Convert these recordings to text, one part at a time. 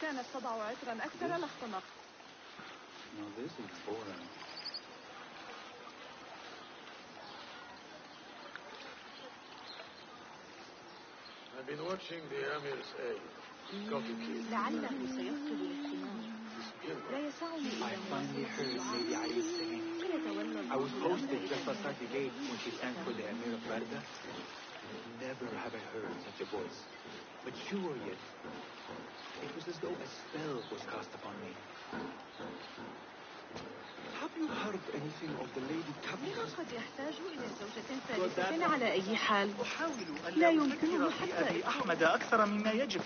كانت تضع عطرا أكثر لاختنق. I've been watching the Amir's egg. لعله سيفقد الاهتمام. لا يسعني إلا I finally heard Lady Ali singing. I was hosting the Fasad debate when she sang for the Emir of Barda. Never have I heard such a voice. But sure yet, it was as though a spell was cast upon me. Have you heard anything of the Lady Kabila? قد يحتاج إلى زوجة ثالثة على أي حال. أحاول لا يمكنه حتى أبي أحمد أكثر مما يجب.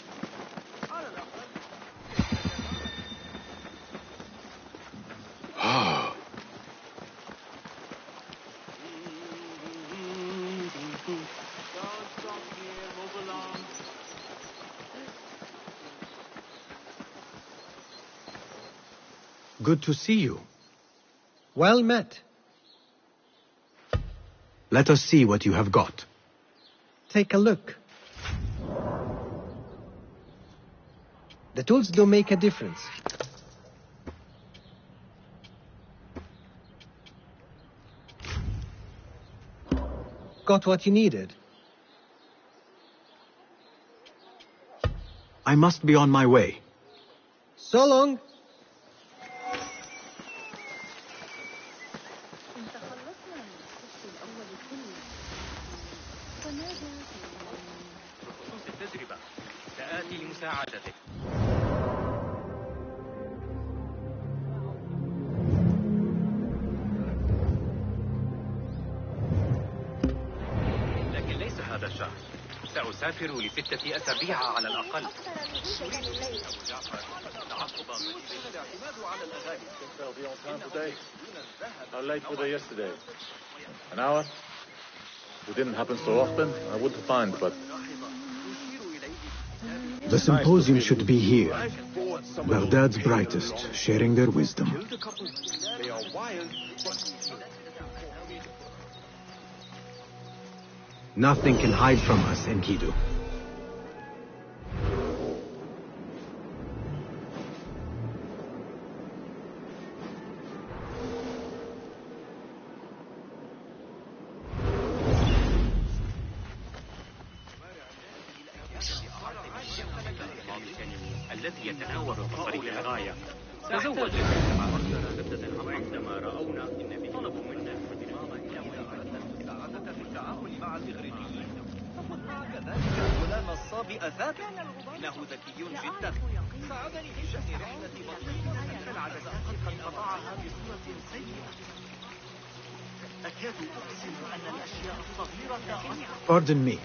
Good to see you. Well met. Let us see what you have got. Take a look. The tools do make a difference. Got what you needed? I must be on my way. So long. لكن ليس هذا الشهر. سأسافر ل6 أسابيع على الأقل. How late were they yesterday? An hour? It didn't happen so often. I wouldn't find, but... The symposium should be here. Baghdad's brightest, sharing their wisdom. Nothing can hide from us, Enkidu. الذي يتناول الطريق للغاية. تزوج عندما رأونا إن طلبوا منا الانضمام إلى مساعدة في التعامل مع الإغريقيين. فقد مع كذلك الغلام الصابئ ذاك. إنه ذكي جدا. ساعدني في شأن رحلة بطيئة العدد قد قطعها بصورة سيئة. أكاد أحسن أن الأشياء الصغيرة. Pardon me.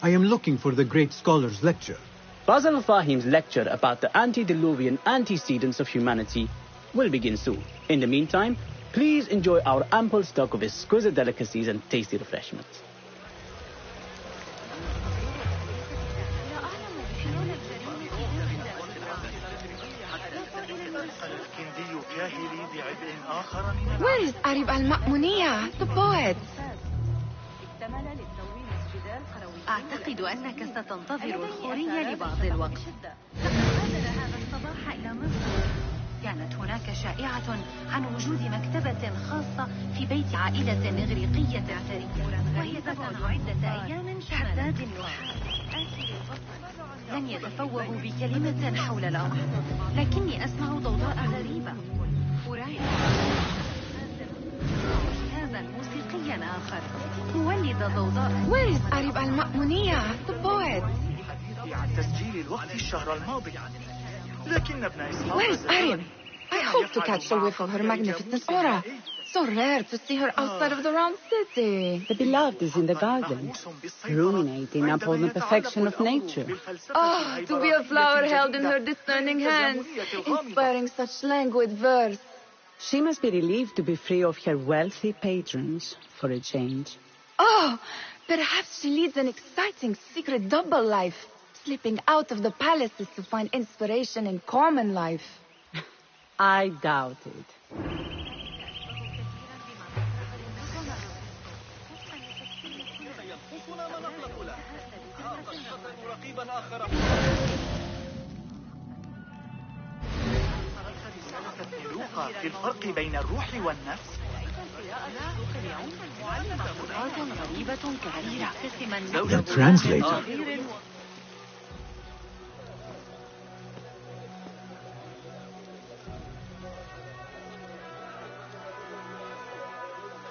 I am looking for the great scholar's lecture. Basil al-Fahim's lecture about the antediluvian antecedents of humanity will begin soon. In the meantime, please enjoy our ample stock of exquisite delicacies and tasty refreshments. Where is Arib al-Ma'muniyah, the poet? أعتقد أنك ستنتظر الخورية لبعض الوقت. لقد غادر هذا الصباح إلى مصر. كانت هناك شائعة عن وجود مكتبة خاصة في بيت عائلة إغريقية أثرية، وهي تبعد عدة أيام حداد النحاس. لن يتفوهوا بكلمة حول الأمر، لكني أسمع ضوضاء غريبة. أراهن هذا موسيقيا آخر. Where is Arib al-Ma'muniyah, the poet? Where is Arib? I hope to catch a whiff of her magnificent aura. So rare to see her outside of the round city. The beloved is in the garden, ruminating upon the perfection of nature. Oh, to be a flower held in her discerning hands, inspiring such languid verse. She must be relieved to be free of her wealthy patrons, for a change. Oh, perhaps she leads an exciting secret double life, slipping out of the palaces to find inspiration in common life. I doubt it. The translator.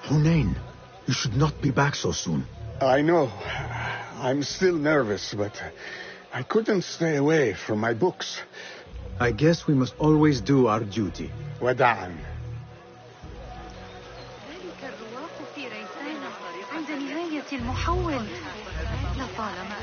Hunain, you should not be back so soon. I know. I'm still nervous, but I couldn't stay away from my books. I guess we must always do our duty. وداعا. عند نهاية المحول لطالما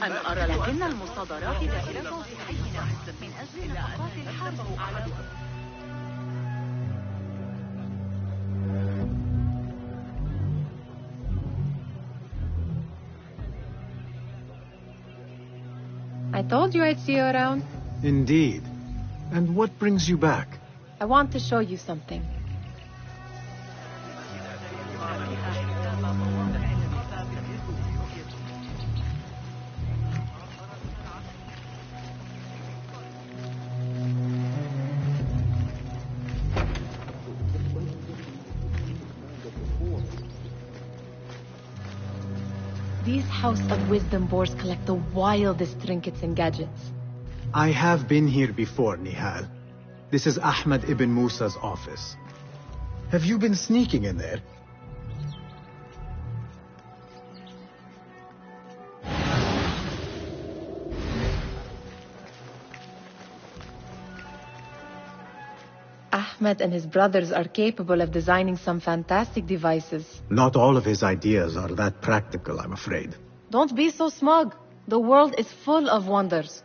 أنا أرى لكن المصادرات دائرة في حينا من أجل نفقات الحرب على I told you I'd see you around. Indeed. And what brings you back? I want to show you something. These House of Wisdom boards collect the wildest trinkets and gadgets. I have been here before, Nihal. This is Ahmad ibn Musa's office. Have you been sneaking in there? Ahmed and his brothers are capable of designing some fantastic devices. Not all of his ideas are that practical, I'm afraid. Don't be so smug. The world is full of wonders.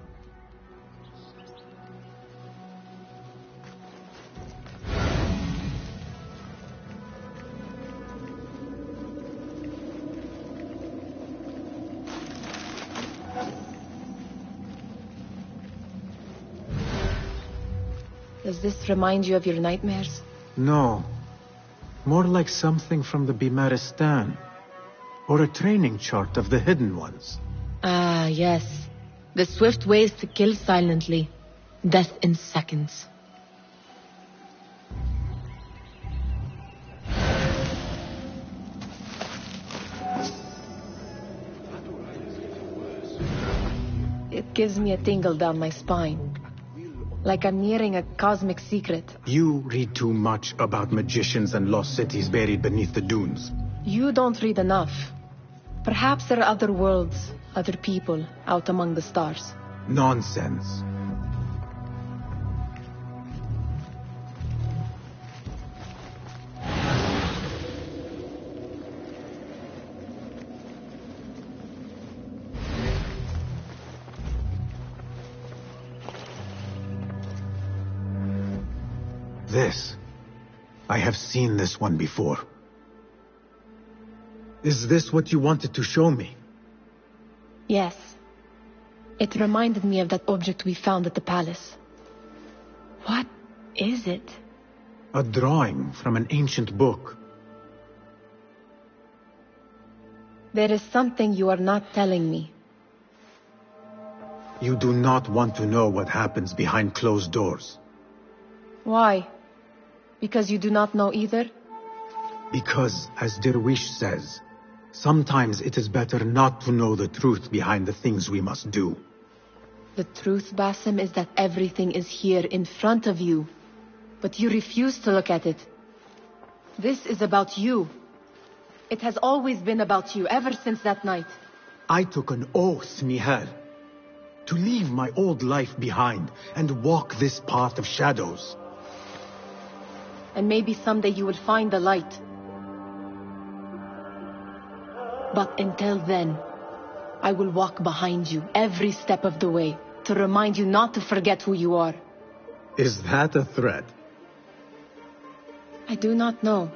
Does this remind you of your nightmares? No. More like something from the Bimaristan. Or a training chart of the Hidden Ones. Ah, yes. The swift ways to kill silently. Death in seconds. It gives me a tingle down my spine. Like I'm nearing a cosmic secret. You read too much about magicians and lost cities buried beneath the dunes. You don't read enough. Perhaps there are other worlds, other people, out among the stars. Nonsense. This. I have seen this one before. Is this what you wanted to show me? Yes. It reminded me of that object we found at the palace. What is it? A drawing from an ancient book. There is something you are not telling me. You do not want to know what happens behind closed doors. Why? Because you do not know either? Because, as Derwish says, sometimes it is better not to know the truth behind the things we must do. The truth, Basim, is that everything is here in front of you. But you refuse to look at it. This is about you. It has always been about you, ever since that night. I took an oath, Nihal, to leave my old life behind and walk this path of shadows. And maybe someday you will find the light. But until then, I will walk behind you every step of the way to remind you not to forget who you are. Is that a threat? I do not know.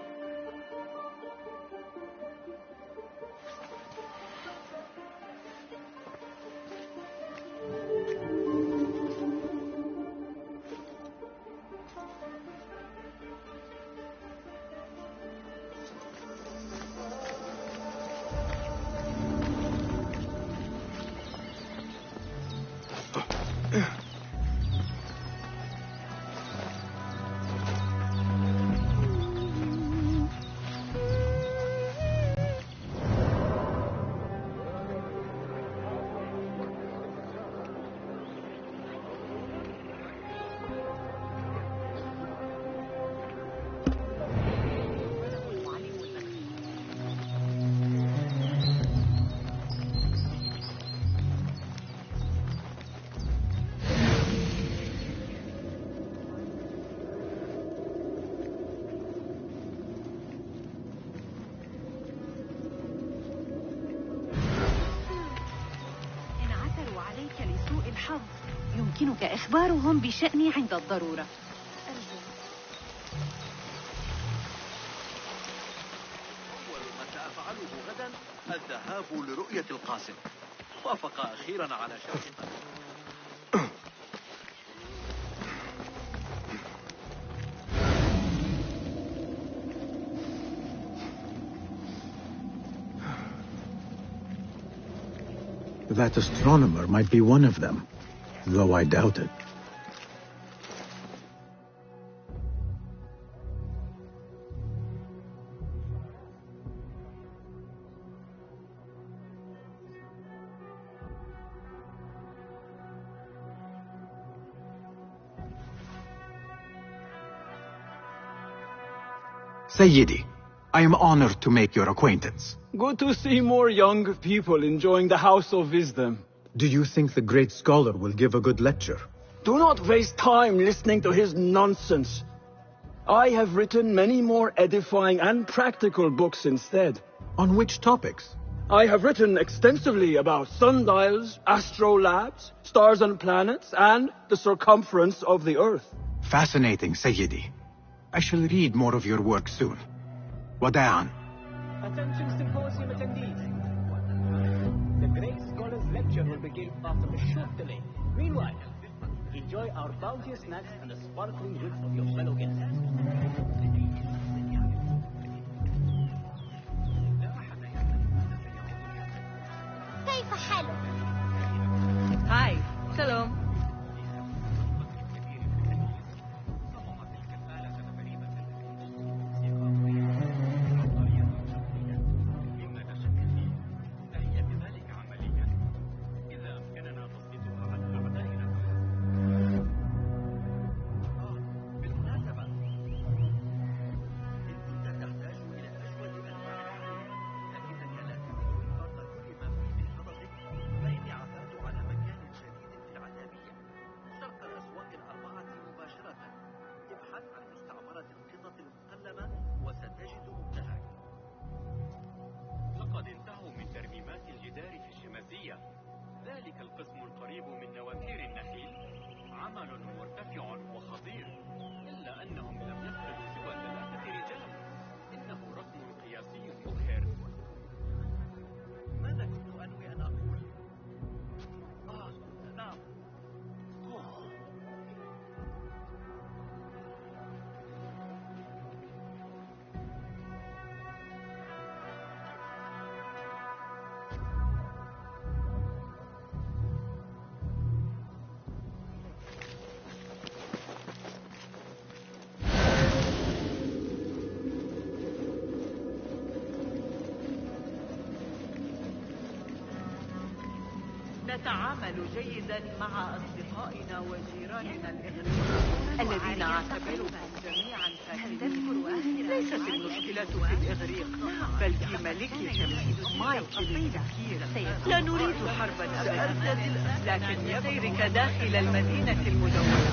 يمكنك إخبارهم بشأني عند الضرورة. أول ما سأفعله غدا الذهاب لرؤية القاسم. وافق أخيرا على شرط. That astronomer might be one of them, though I doubt it. Sayyidi, I am honored to make your acquaintance. Good to see more young people enjoying the House of Wisdom. Do you think the great scholar will give a good lecture? Do not waste time listening to his nonsense. I have written many more edifying and practical books instead. On which topics? I have written extensively about sundials, astrolabes, stars and planets, and the circumference of the Earth. Fascinating, Sayyidi. I shall read more of your work soon. Wada'an. Attention symposium attendees. The great scholar's lecture will begin after a short delay. Meanwhile, enjoy our bounteous snacks and the sparkling wits of your fellow guests. كيف حالك؟ هاي، سلام. نتعامل جيدا مع أصدقائنا وجيراننا الإغريق. الذين أعتبرهم جميعا فاسدين. ليست المشكلة في الإغريق بل في ملكك مايكل الكبير. لا نريد حربا أبدا، لكن بسيرك داخل المدينة المدونة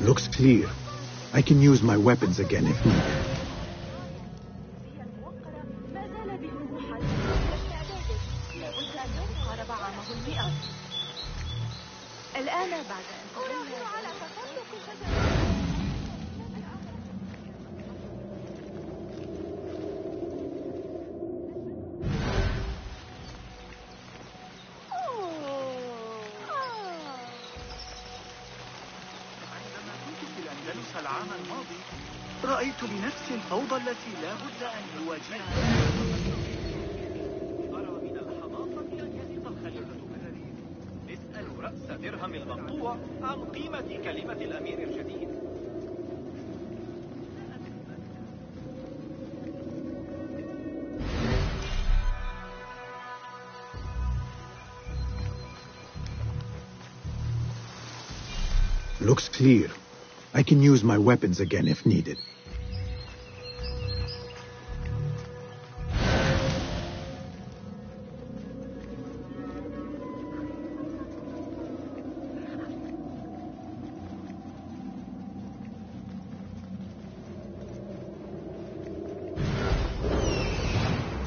Looks clear. I can use my weapons again if needed. العام الماضي رأيت بنفسي الفوضى التي لا بد أن نواجهها. أرى من الحماقة أن يزيد الخليفة بالرئيس. اسأل رأس درهم المقطوع عن قيمة كلمة الأمير الجديد. Looks clear. I can use my weapons again if needed.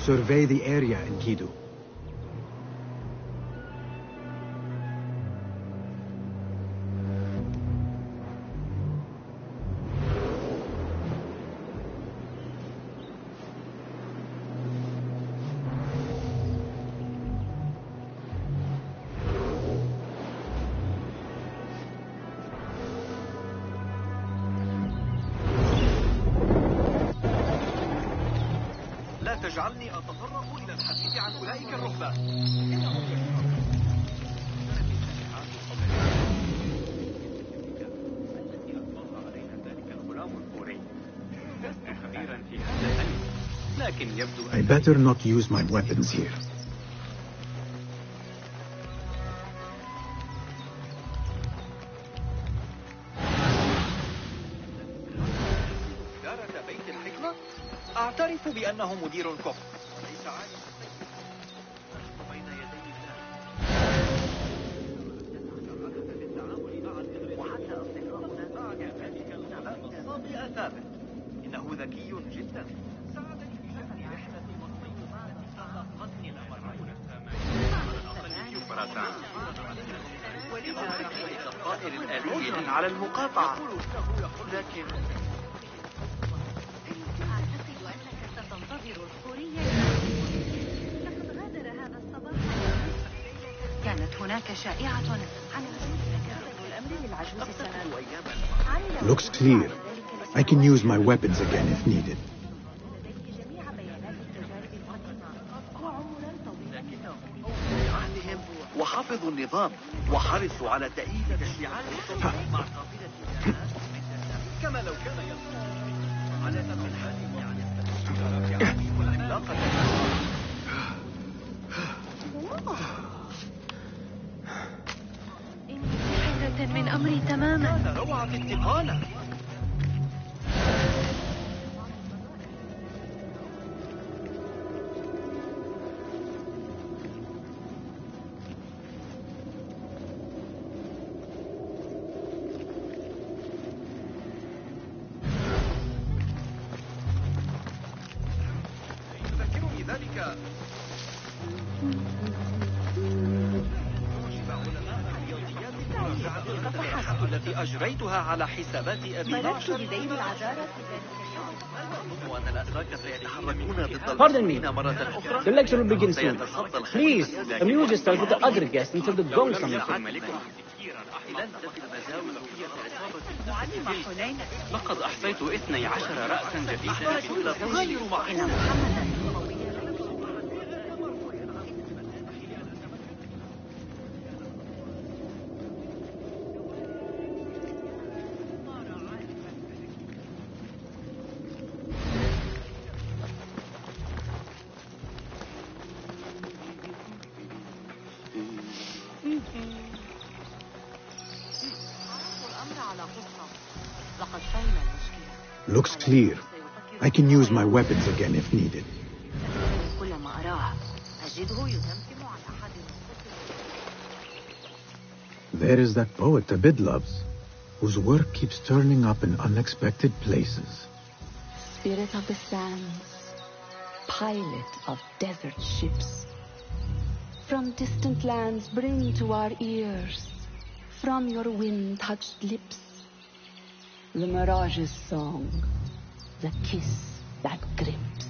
Survey the area in Kidu. تجعلني أتطرق إلى الحديث عن أولئك الرهبان. I better not use my weapons here. أعترف بأنه مدير كفر. إنه ذكي جدا. ساعدني في شأن رحلة الطائر الآلي على المقاطعة. لكن أعتقد أنك ستنتظر الخورية. لقد غادر هذا الصباح. كانت هناك شائعة عن الأمر للعجوز سنة. Looks clear. I can use my weapons again if needed. وحافظوا النظام وحرصوا على تأييد تشريعات السلطة مع قافلة كما لو كان على تم الحال والعلاقة. حيرة من أمري تماما. روعة انتقالا. التي أجريتها على حسابات أبي باشا. Pardon me. The lecture will begin soon. Please, amuse yourself with the other guests until the gong summons. لقد أحصيت 12 رأسا جديدا تغير معهم. Looks clear. I can use my weapons again if needed. There is that poet Abid loves, whose work keeps turning up in unexpected places. Spirit of the sands, pilot of desert ships, from distant lands bring to our ears, from your wind-touched lips, the mirage's song, the kiss that grips.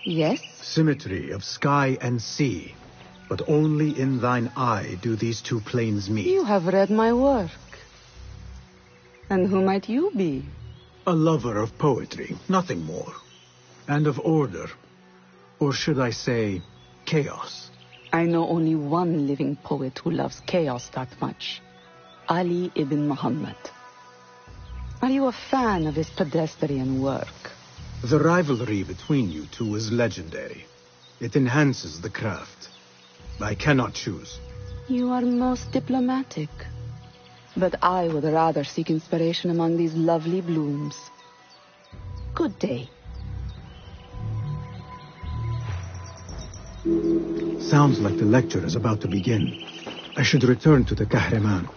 Yes? Symmetry of sky and sea. But only in thine eye do these two planes meet. You have read my work. And who might you be? A lover of poetry, nothing more. And of order. Or should I say, chaos. I know only one living poet who loves chaos that much. Ali ibn Muhammad. Are you a fan of his pedestrian work? The rivalry between you two is legendary. It enhances the craft. I cannot choose. You are most diplomatic. But I would rather seek inspiration among these lovely blooms. Good day. Sounds like the lecture is about to begin. I should return to the Kahraman.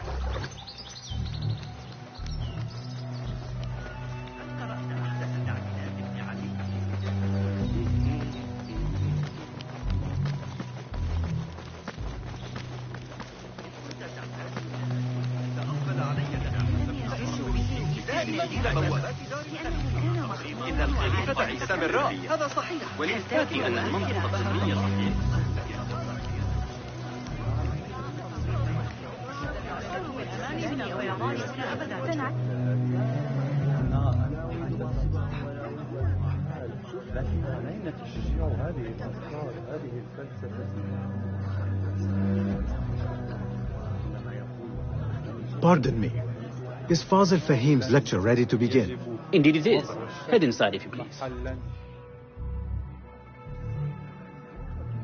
إن الخليفة عيسى من رأي هذا صحيح وللذات أن المنطقة الشرقية صحيح Pardon me. Is Fazil Fahim's lecture ready to begin? Indeed it is. Head inside if you please.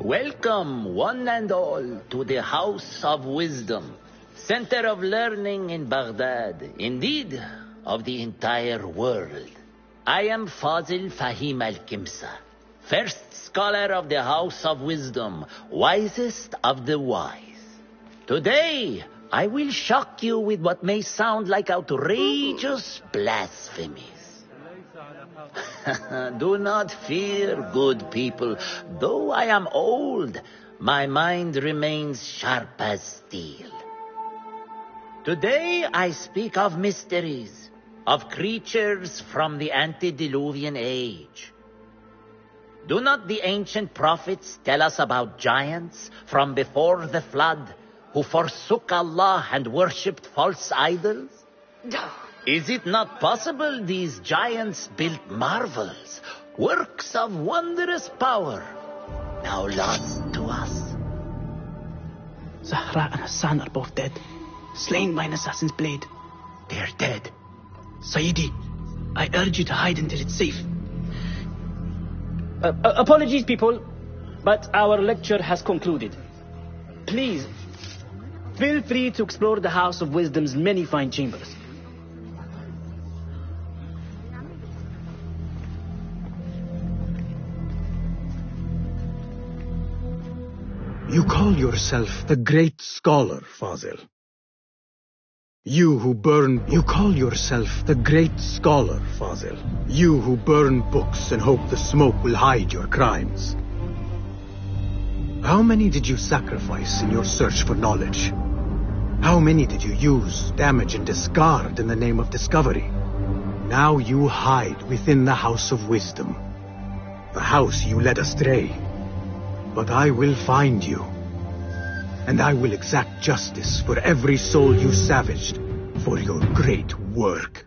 Welcome, one and all, to the House of Wisdom, center of learning in Baghdad, indeed, of the entire world. I am Fazil Fahim al-Kimsa, first scholar of the House of Wisdom, wisest of the wise. Today, I will shock you with what may sound like outrageous blasphemies. Do not fear, good people. Though I am old, my mind remains sharp as steel. Today I speak of mysteries, of creatures from the antediluvian age. Do not the ancient prophets tell us about giants from before the flood who forsook Allah and worshipped false idols? Is it not possible these giants built marvels, works of wondrous power, now lost to us? Zahra and Hassan are both dead, slain by an assassin's blade. They're dead. Sayyidi, I urge you to hide until it's safe. Apologies, people, but our lecture has concluded. Please, feel free to explore the House of Wisdom's many fine chambers. You call yourself the great scholar, Fazil. You call yourself the great scholar, Fazil. You who burn books and hope the smoke will hide your crimes. How many did you sacrifice in your search for knowledge? How many did you use, damage, and discard in the name of discovery? Now you hide within the House of Wisdom, the house you led astray. But I will find you, and I will exact justice for every soul you savaged for your great work.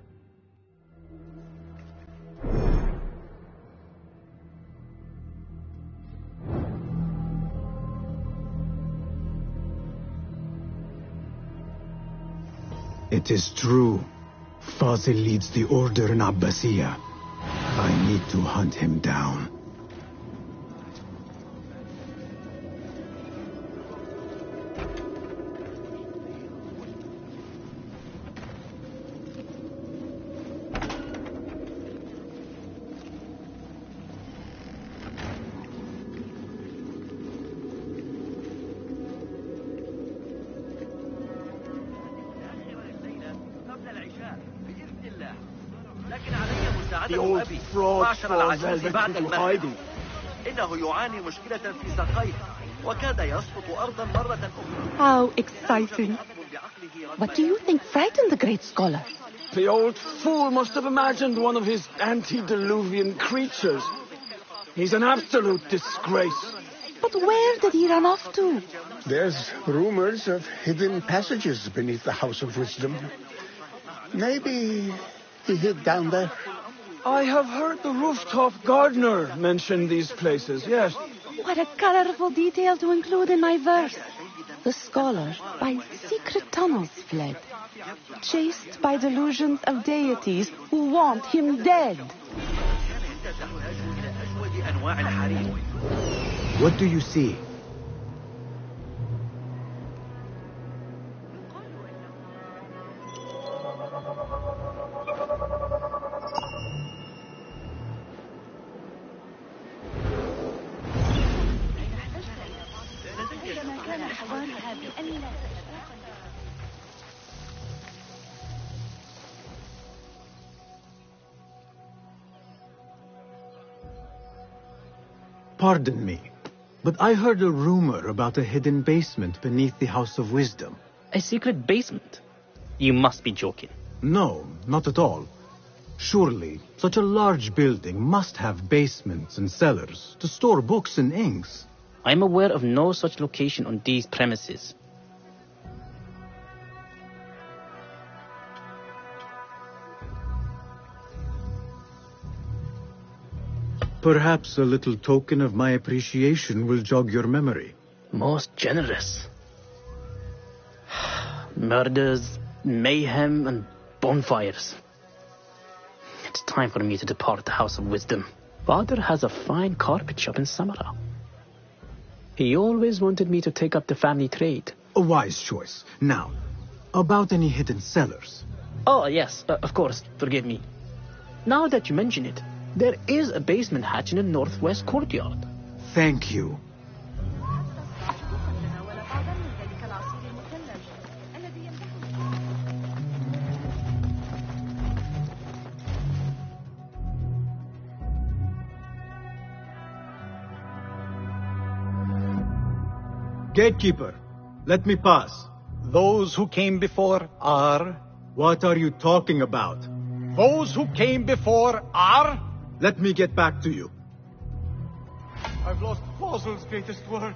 It is true. Fazil leads the order in Abbasiyah. I need to hunt him down. The old fraud falls into hiding. إنه يعاني مشكلة في ساقيه وكاد يسقط أرضا مرة أخرى. How exciting. What do you think frightened the great scholar? The old fool must have imagined one of his antediluvian creatures. He's an absolute disgrace. But where did he run off to? There's rumors of hidden passages beneath the House of Wisdom. Maybe he hid down there. I have heard the rooftop gardener mention these places, yes. What a colorful detail to include in my verse. The scholar by secret tunnels fled, chased by delusions of deities who want him dead. What do you see? Pardon me, but I heard a rumor about a hidden basement beneath the House of Wisdom. A secret basement? You must be joking. No, not at all. Surely, such a large building must have basements and cellars to store books and inks. I'm aware of no such location on these premises. Perhaps a little token of my appreciation will jog your memory. Most generous. Murders, mayhem, and bonfires. It's time for me to depart the House of Wisdom. Father has a fine carpet shop in Samara. He always wanted me to take up the family trade. A wise choice. Now, about any hidden cellars? Oh, yes, of course. Forgive me. Now that you mention it, there is a basement hatch in the northwest courtyard. Thank you. Gatekeeper, let me pass. Those who came before are... What are you talking about? Those who came before are... Let me get back to you. I've lost Fossil's greatest work.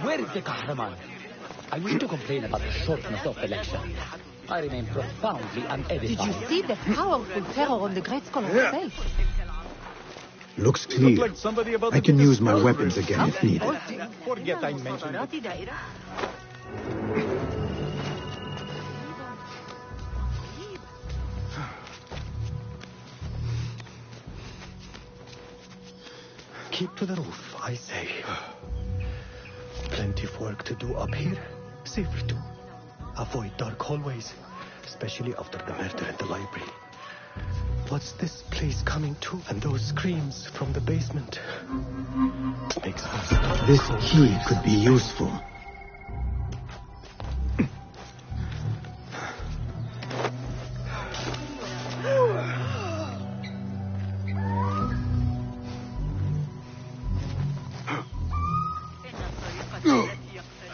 Where is the Kahraman? I wish to complain about the shortness of the lecture. I remain profoundly unedified. Did you see the powerful terror on the great scholar's face? Looks clear. I can use my weapons again if needed. Forget I mentioned it. Keep to the roof, I say. Plenty of work to do up here. Safer too. Avoid dark hallways, especially after the murder in the library. What's this place coming to? And those screams from the basement. Makes me stop. This key could be useful.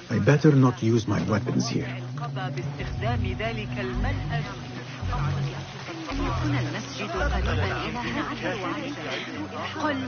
I better not use my weapons here. يكون المسجد قريبا إلى هنا. قل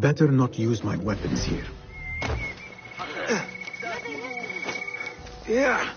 better not use my weapons here. Yeah.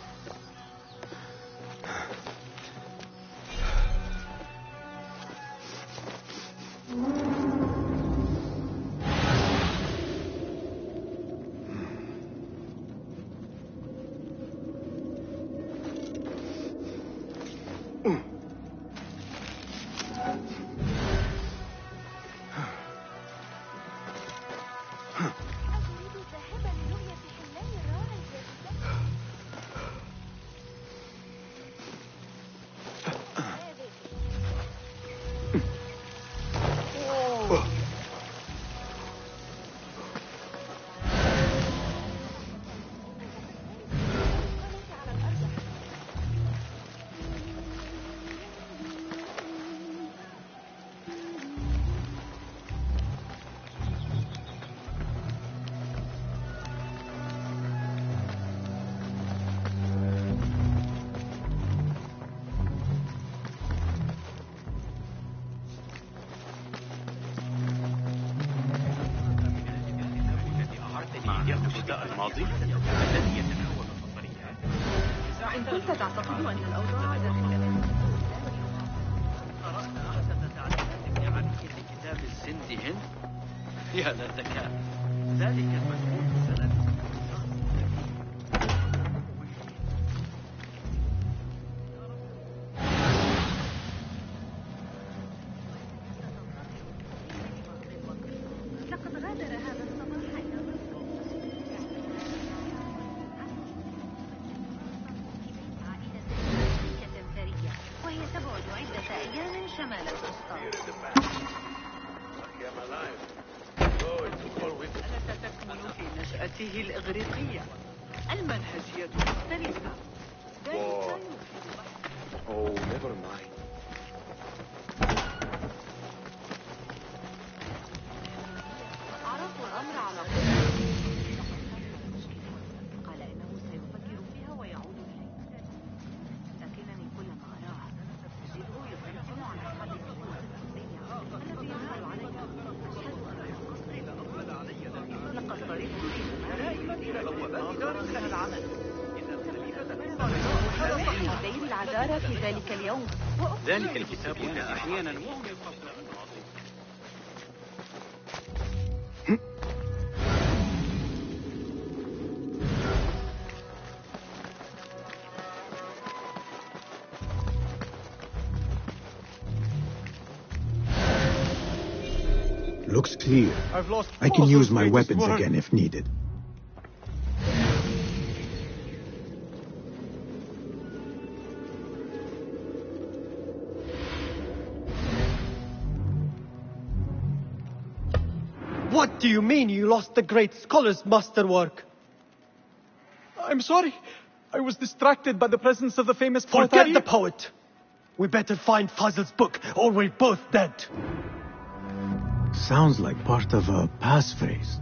الماضي الذي يتناول النظريات. إن كنت تعتقد أن الأوضاع داخل قرأت أحد تعليماتك عن كتاب الزند هند؟ يا للذكاء، ذلك المذكور سنة الإغريقية. المنهجية مختلفة. Oh, never mind. عرفوا الأمر على قال إنه سيفكر فيها ويعود إليه، لكنني كلما أراه أجده يسيطر على حل الخلاف الذي يعمل عليه. لقد طريقت بين العذارى في ذلك اليوم. ذلك الكتاب هنا أحيانا وهم يقصدون الماضي. Looks clear. I can use my weapons again if needed. What do you mean you lost the great scholar's masterwork? I'm sorry. I was distracted by the presence of the famous poet. Forget the poet. We better find Fazl's book, or we're both dead. Sounds like part of a passphrase.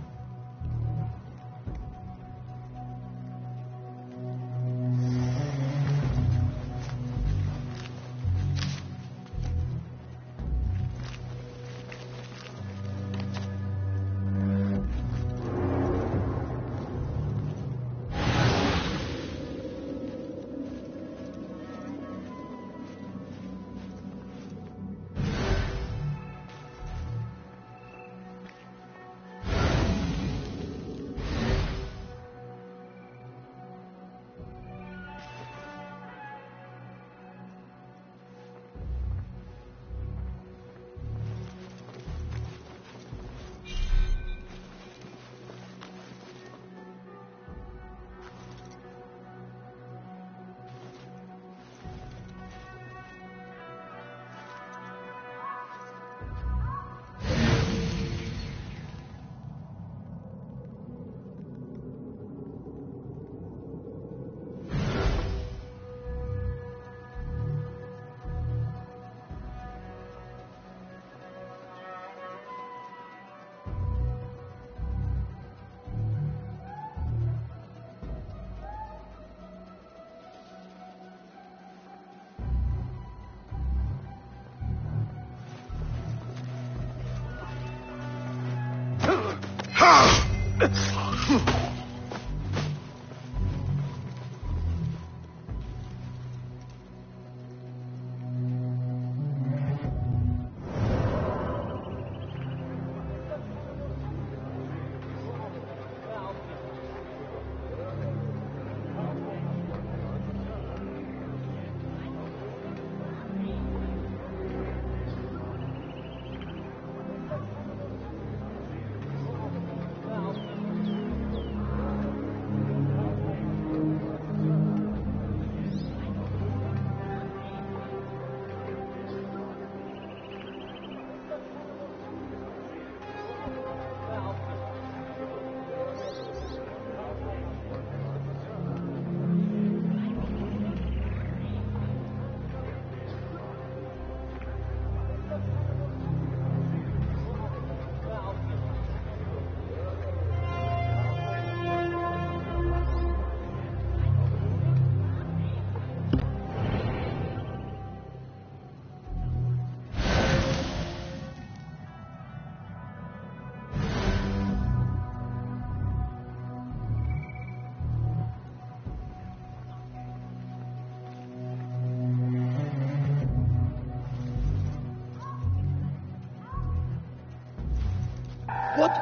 What?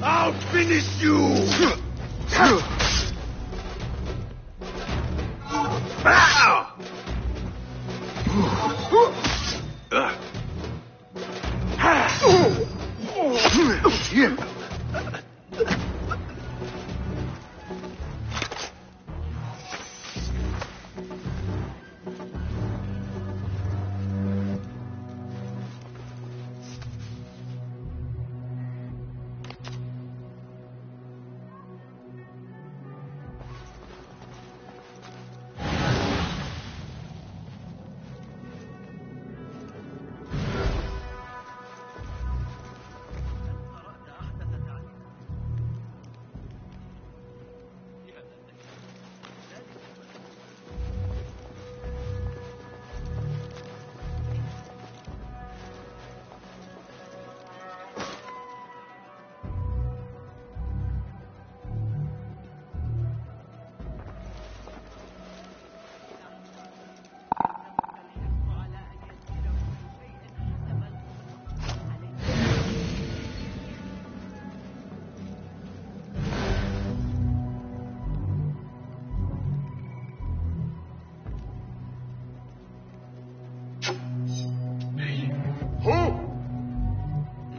I'll finish you!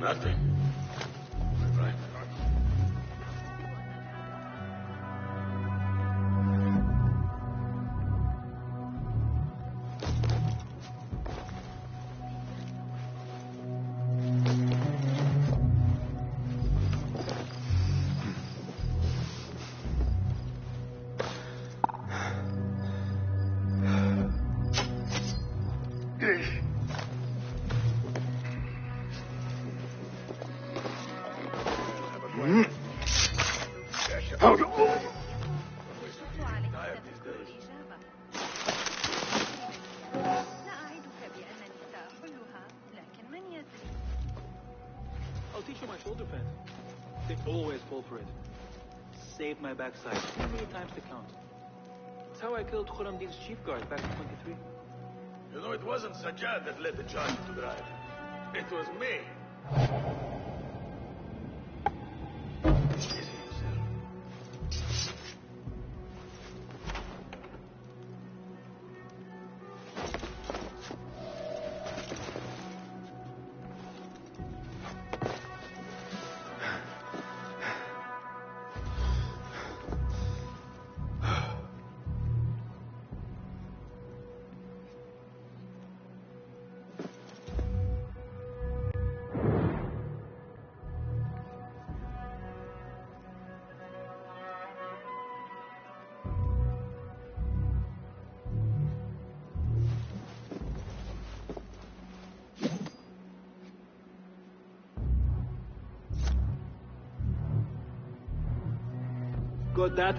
Nothing. Right. I'll teach you my shoulder pad. They always fall for it. Saved my backside too many times to count. It's how I killed Khurramdin's chief guard back in 23. You know, it wasn't Sajjad that led the charge to drive. It was me. Easy yourself. Got that?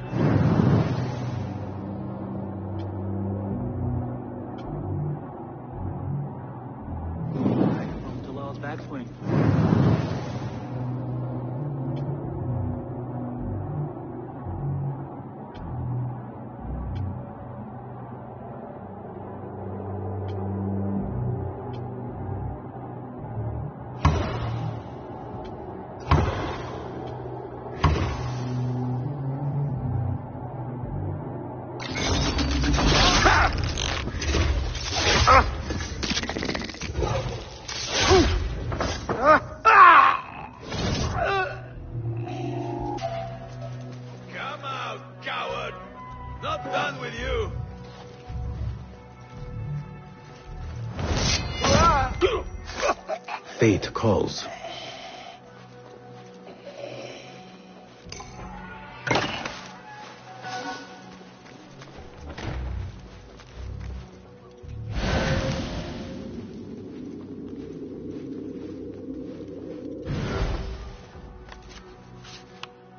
From Talal's backswing. Fate calls.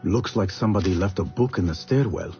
Looks like somebody left a book in the stairwell.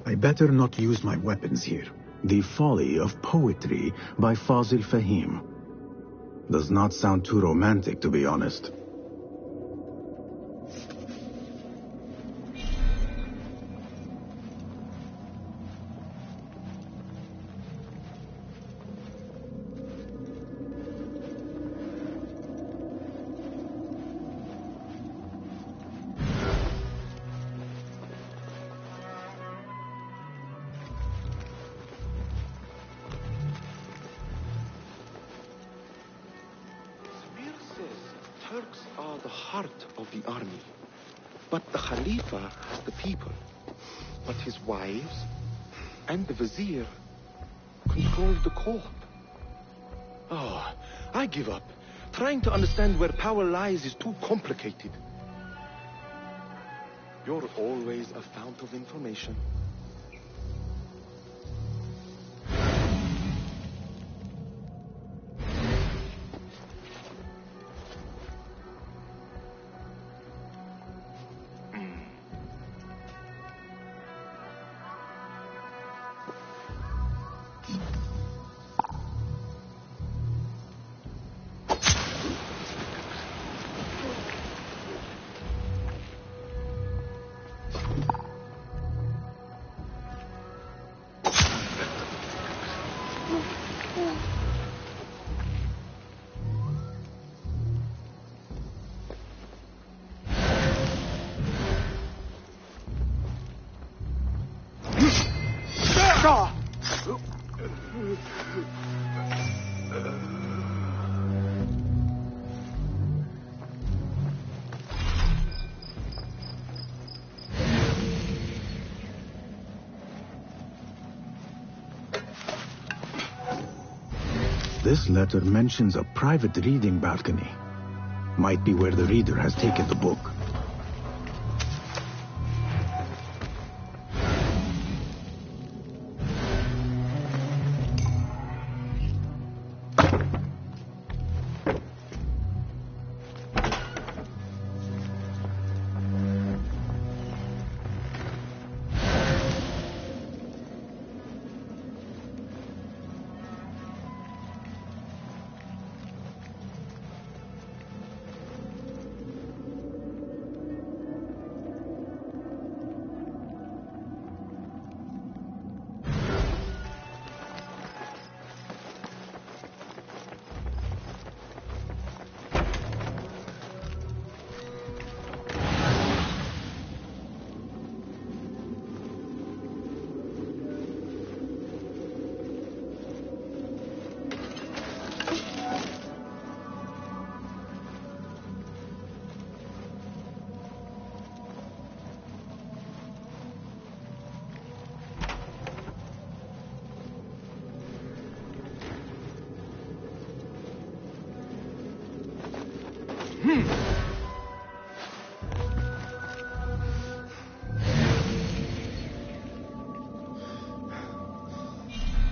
I better not use my weapons here. The Folly of Poetry by Fazil Fahim. Does not sound too romantic, to be honest. Turks are the heart of the army, but the Khalifa has the people. But his wives and the vizier control the court. Oh, I give up. Trying to understand where power lies is too complicated. You're always a fount of information. This letter mentions a private reading balcony. Might be where the reader has taken the book.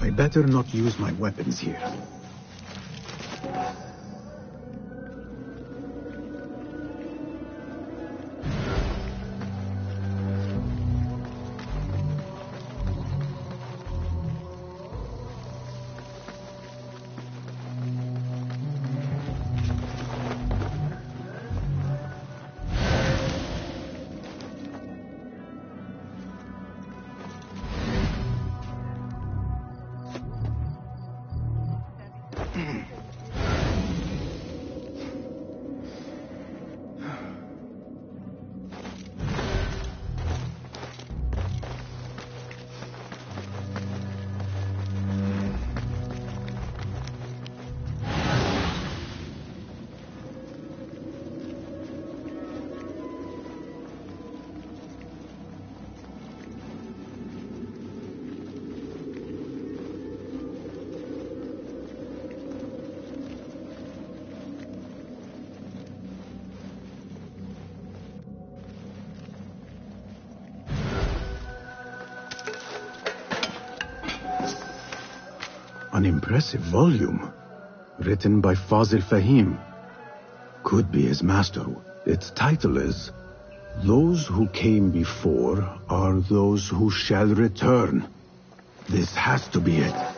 I better not use my weapons here. An impressive volume, written by Fazil Fahim. Could be his master. Its title is Those who came before are those who shall return. This has to be it.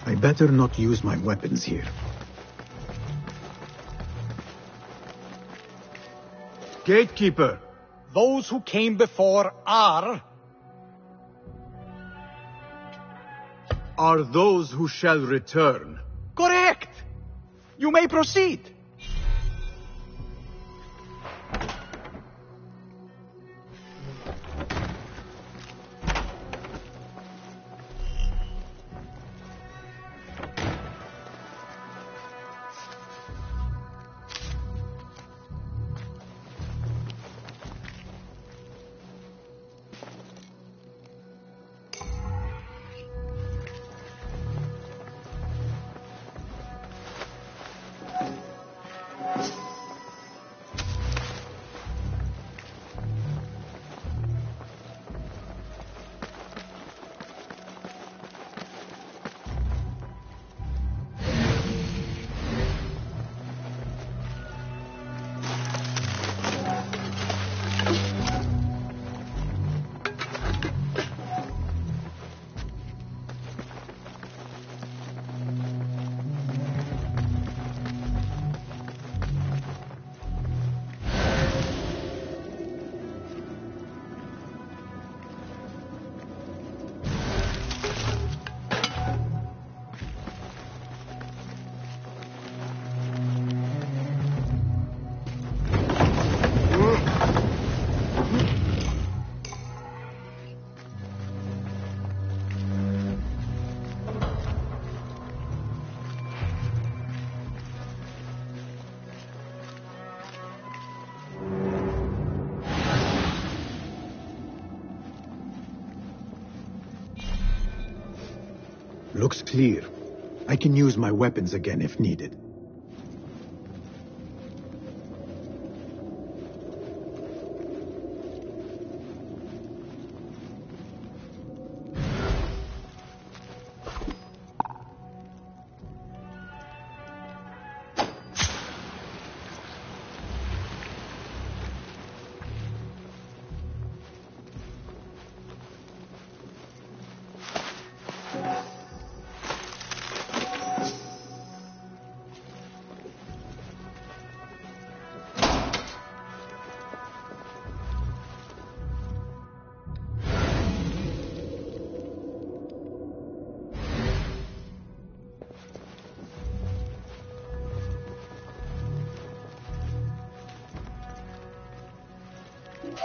I better not use my weapons here. Gatekeeper! Those who came before are those who shall return. correct! You may proceed. Looks clear. I can use my weapons again if needed.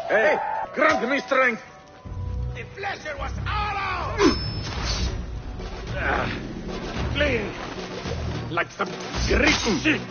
Hey, grant me strength! The pleasure was all ours! Fleeing like some Greek shit!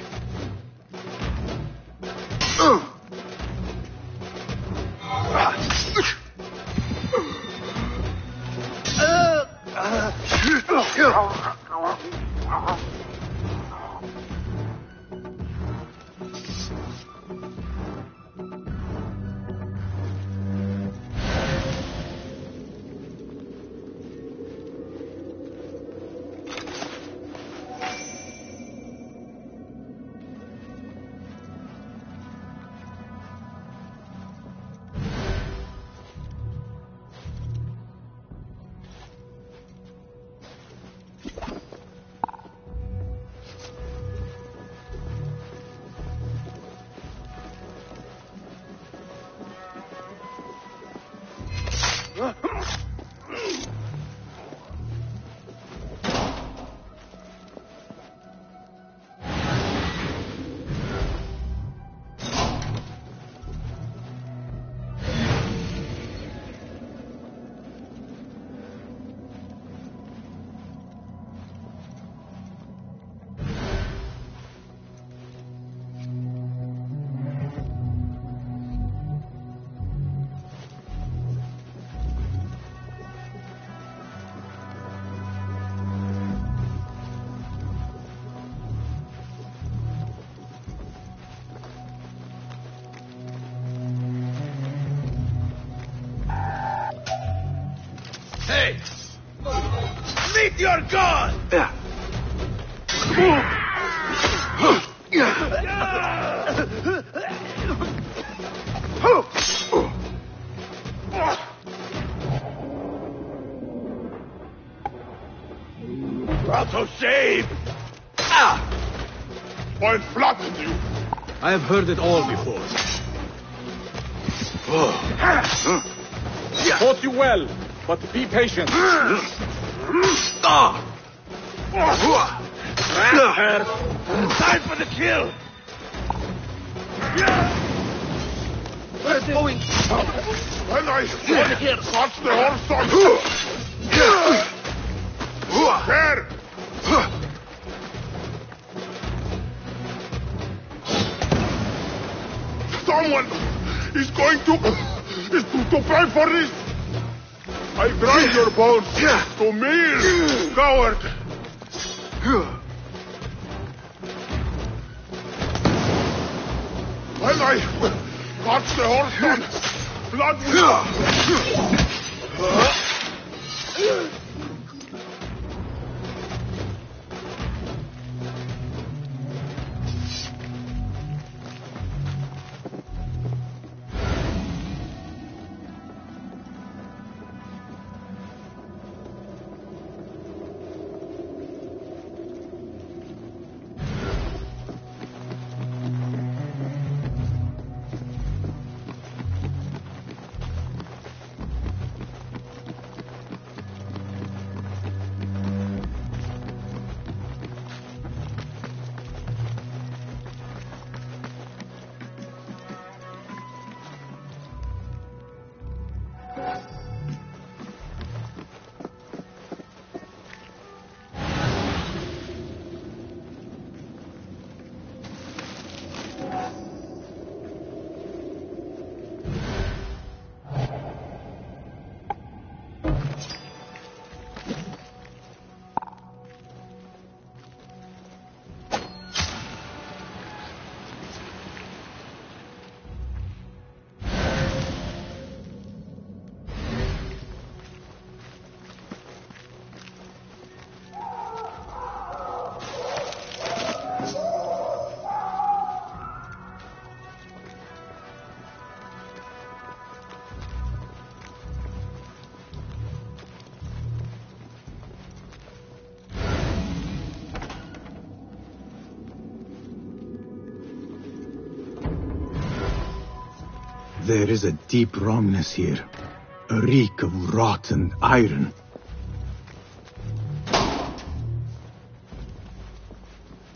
Hey! Meet your god! Out of shame! I flattened you. I have heard it all before. Fought you well, but be patient. Time for the kill! Where's going? When I catch the horse on... There! Someone is going to pay for this! I grind your bones to meal, coward! When I catch the horse on blood... There is a deep wrongness here. A reek of rotten iron.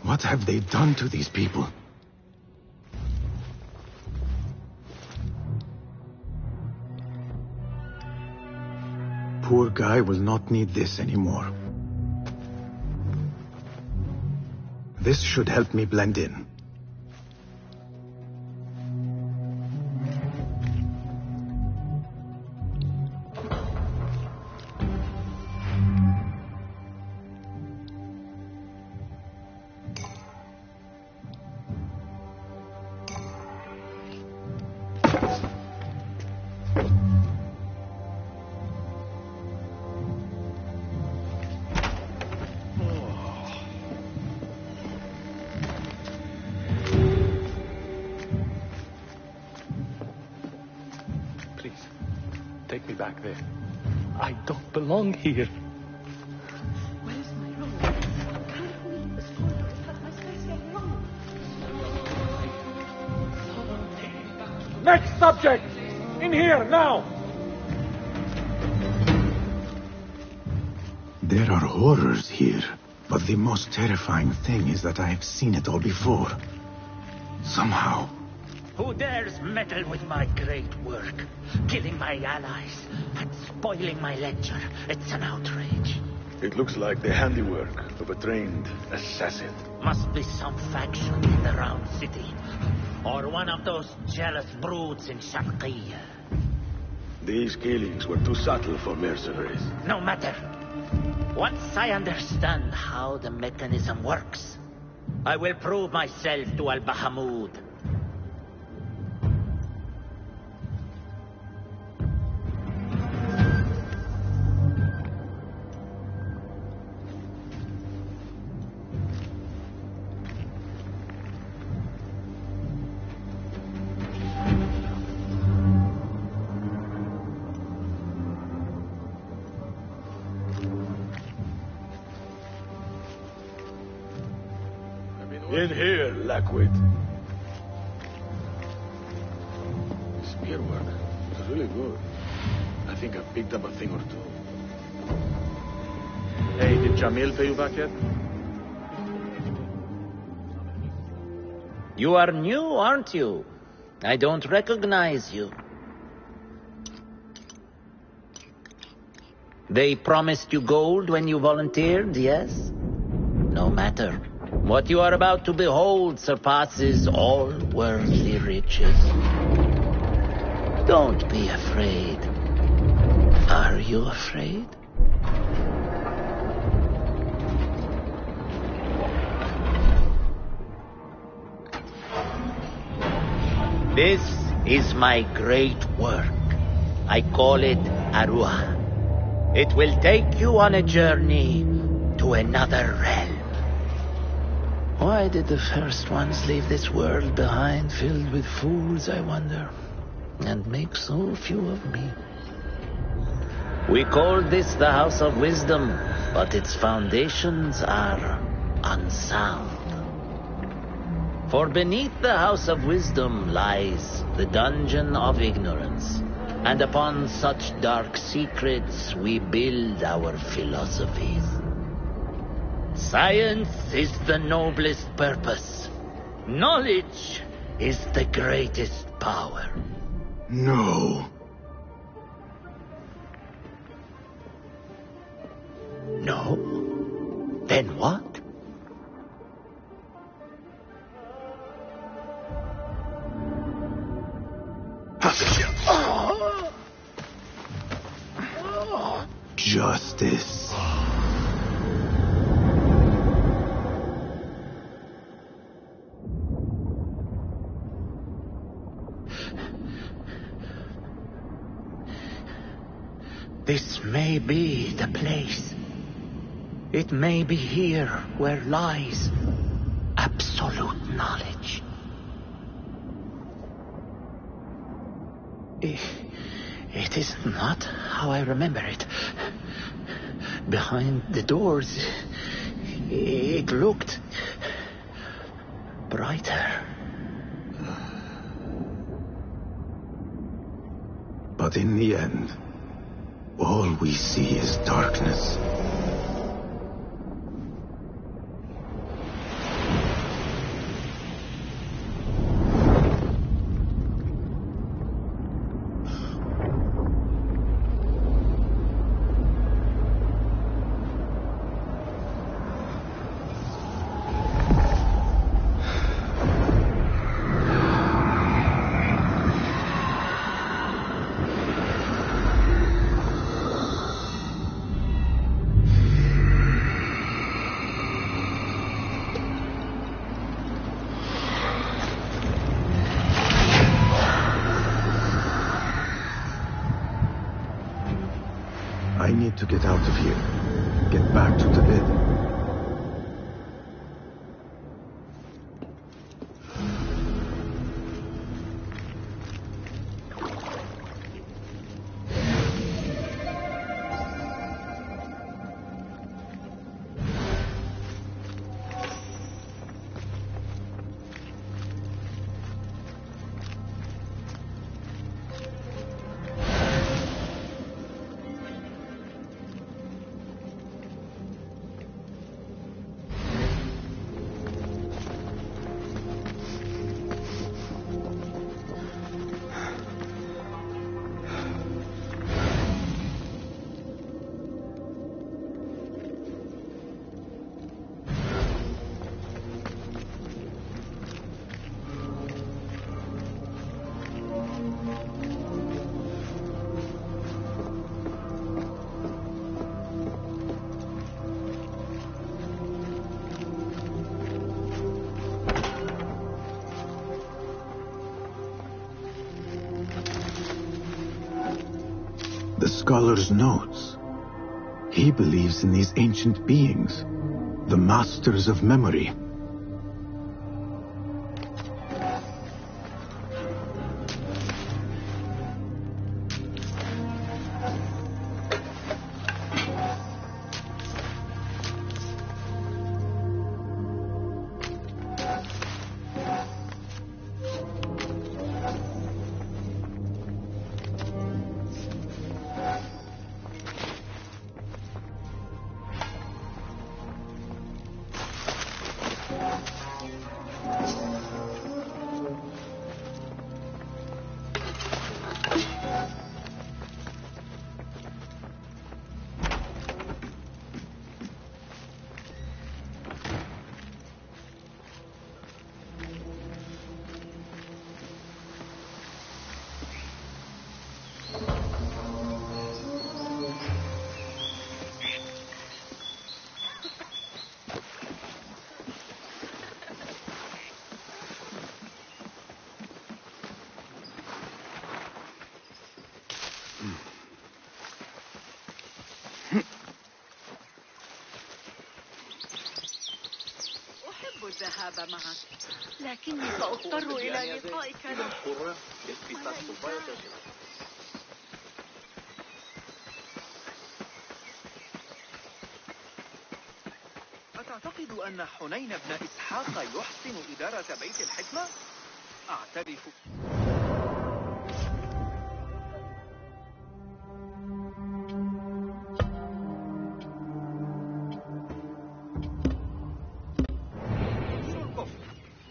What have they done to these people? Poor guy will not need this anymore. This should help me blend in. Take me back there. I don't belong here. Where is my room? Can't we, the scholar, has my space getting wrong? Next subject! In here, now! There are horrors here, but the most terrifying thing is that I have seen it all before. Somehow. Who dares meddle with my great work, killing my allies and spoiling my lecture? It's an outrage. It looks like the handiwork of a trained assassin. Must be some faction in the Round City, or one of those jealous brutes in Sharqiyya. These killings were too subtle for mercenaries. No matter. Once I understand how the mechanism works, I will prove myself to Al-Bahamud. In here, Lackwit. Spear work. It's really good. I think I picked up a thing or two. Hey, did Jamil pay you back yet? You are new, aren't you? I don't recognize you. They promised you gold when you volunteered, yes? No matter. What you are about to behold surpasses all worldly riches. Don't be afraid. Are you afraid? This is my great work. I call it Arwah. It will take you on a journey to another realm. Why did the first ones leave this world behind, filled with fools, I wonder, and make so few of me? We called this the House of Wisdom, but its foundations are unsound. For beneath the House of Wisdom lies the Dungeon of Ignorance, and upon such dark secrets we build our philosophies. Science is the noblest purpose. Knowledge is the greatest power. No. No? Then what? Justice. This may be the place. It may be here where lies absolute knowledge. It is not how I remember it. Behind the doors, it looked brighter. But in the end, all we see is darkness. I need to get out of here. Get back to Tibet. scholar's notes. He believes in these ancient beings, the masters of memory. الذهاب معك لكني سأضطر إلى لقائك أتعتقد أن حنين بن إسحاق يحسن إدارة بيت الحكمة؟ أعترف.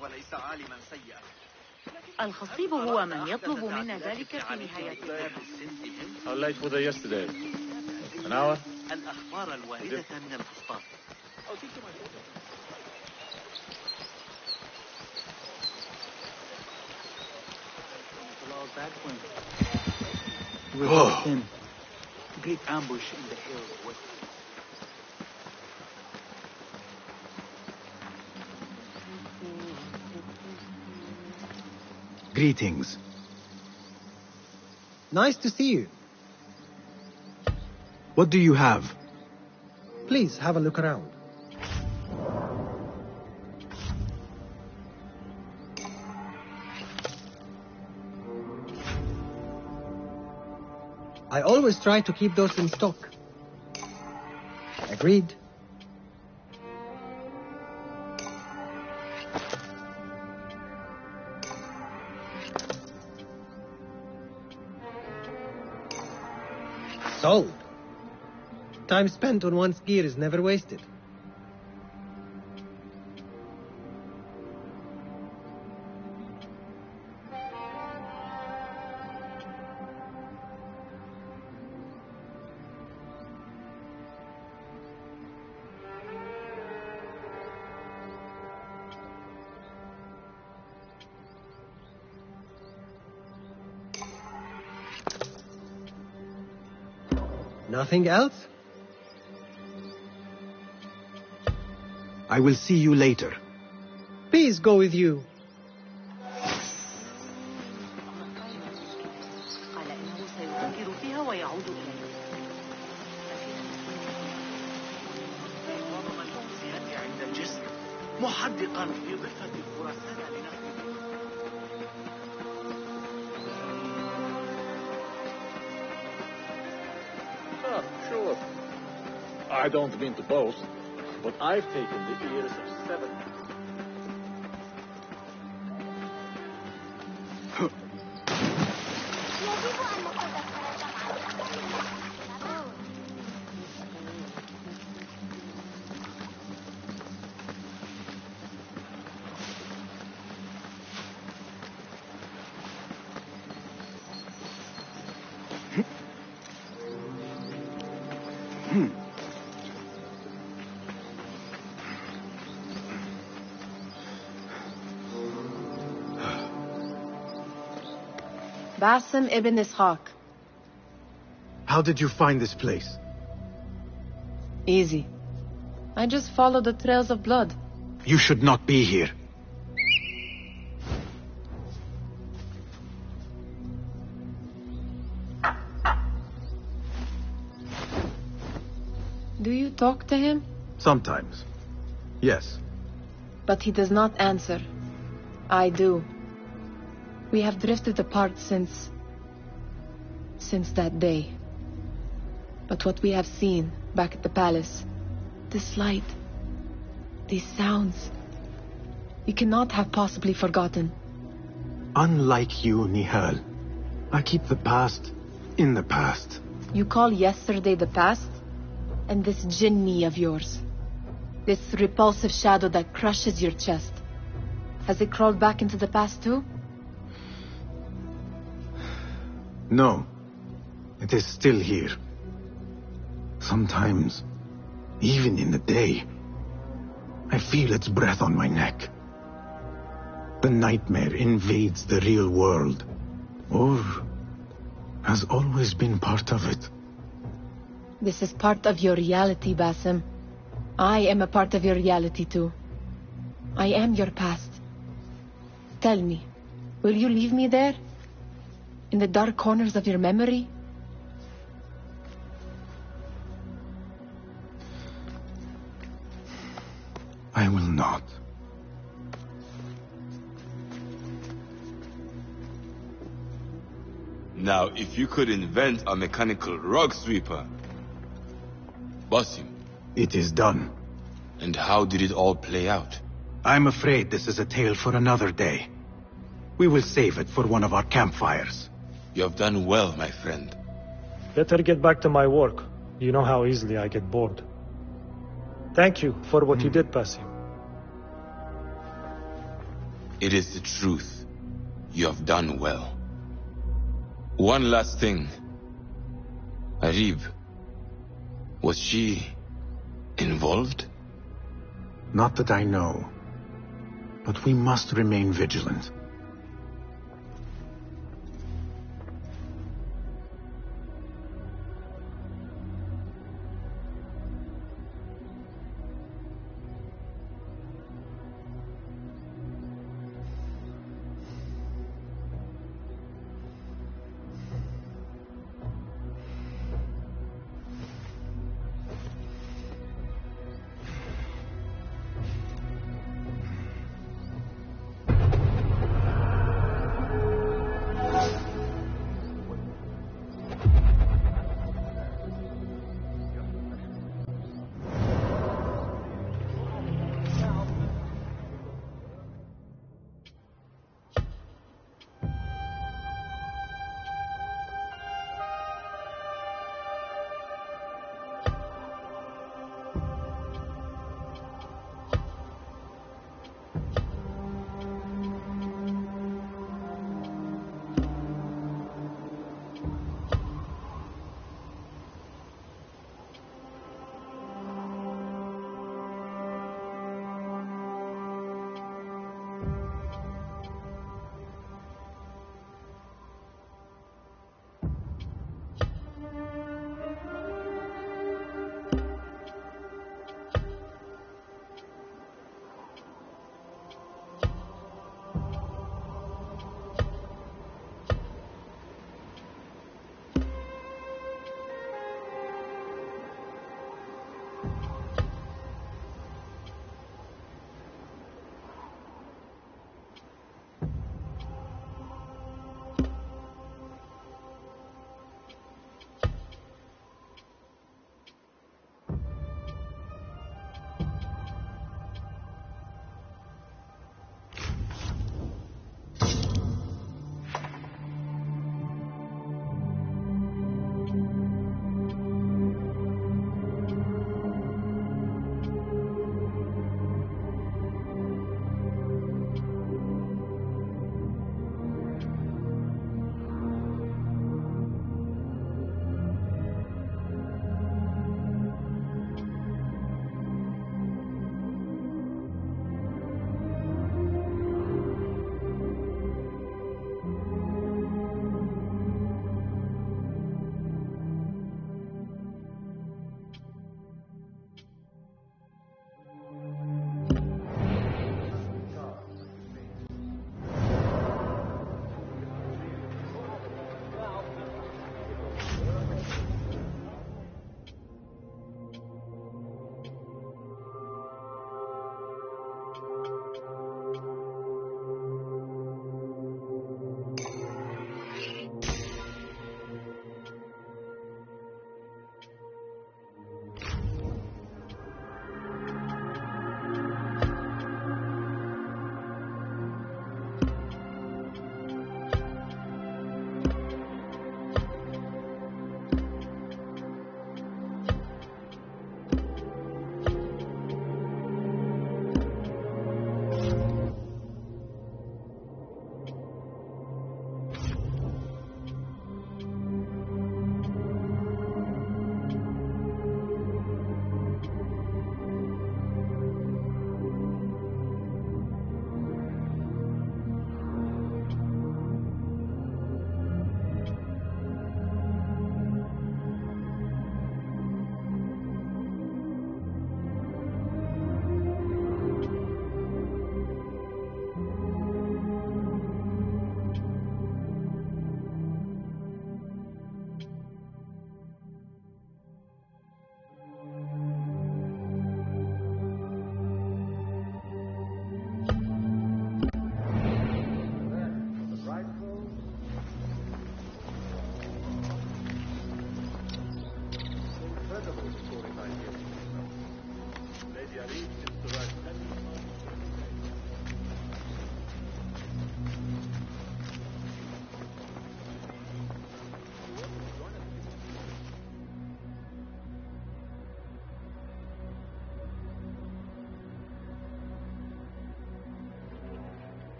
وليس عالما سيئا. الخصيب هو من يطلب منا ذلك في نهاية الزمن. How late were they yesterday? An hour? الأخبار الواردة من الأسطار. Whoa. Great ambush in the hills. Greetings. Nice to see you. What do you have? Please have a look around. I always try to keep those in stock. Agreed. Sold. Time spent on one's gear is never wasted. Nothing else? I will see you later. Peace go with you. محدقا في ضفة الفرسان لنفسه. Sure. I don't mean to boast, but I've taken the ears of 7. Basim ibn Ishaq. How did you find this place? Easy. I just followed the trails of blood. You should not be here. Do you talk to him? Sometimes. Yes. But he does not answer. I do. We have drifted apart since that day. But what we have seen back at the palace, this light, these sounds, we cannot have possibly forgotten. Unlike you, Nihal, I keep the past in the past. You call yesterday the past? And this jinni of yours, this repulsive shadow that crushes your chest, has it crawled back into the past too? No. It is still here. Sometimes, even in the day, I feel its breath on my neck. The nightmare invades the real world, or has always been part of it. This is part of your reality, Basim. I am a part of your reality too. I am your past. Tell me, will you leave me there? In the dark corners of your memory? I will not. Now, if you could invent a mechanical rug sweeper, Basim. It is done. And how did it all play out? I'm afraid this is a tale for another day. We will save it for one of our campfires. You have done well, my friend. Better get back to my work. You know how easily I get bored. Thank you for what you did, Basim. It is the truth. You have done well. One last thing. Arib. Was she involved? Not that I know. But we must remain vigilant.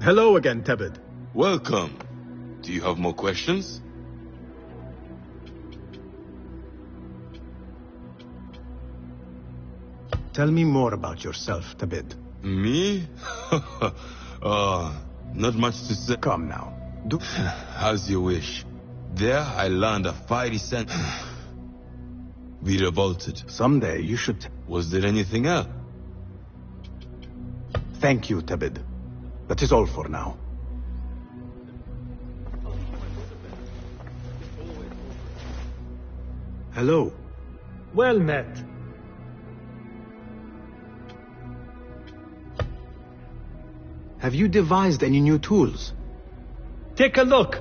Hello again, Tebed. Welcome. Do you have more questions? Tell me more about yourself, Tebed. Me? Not much to say. Come now. As you wish. There I learned a fiery scent. We revolted. Someday you should... Was there anything else? Thank you, Tebed. That is all for now. Hello. Well met. Have you devised any new tools? Take a look.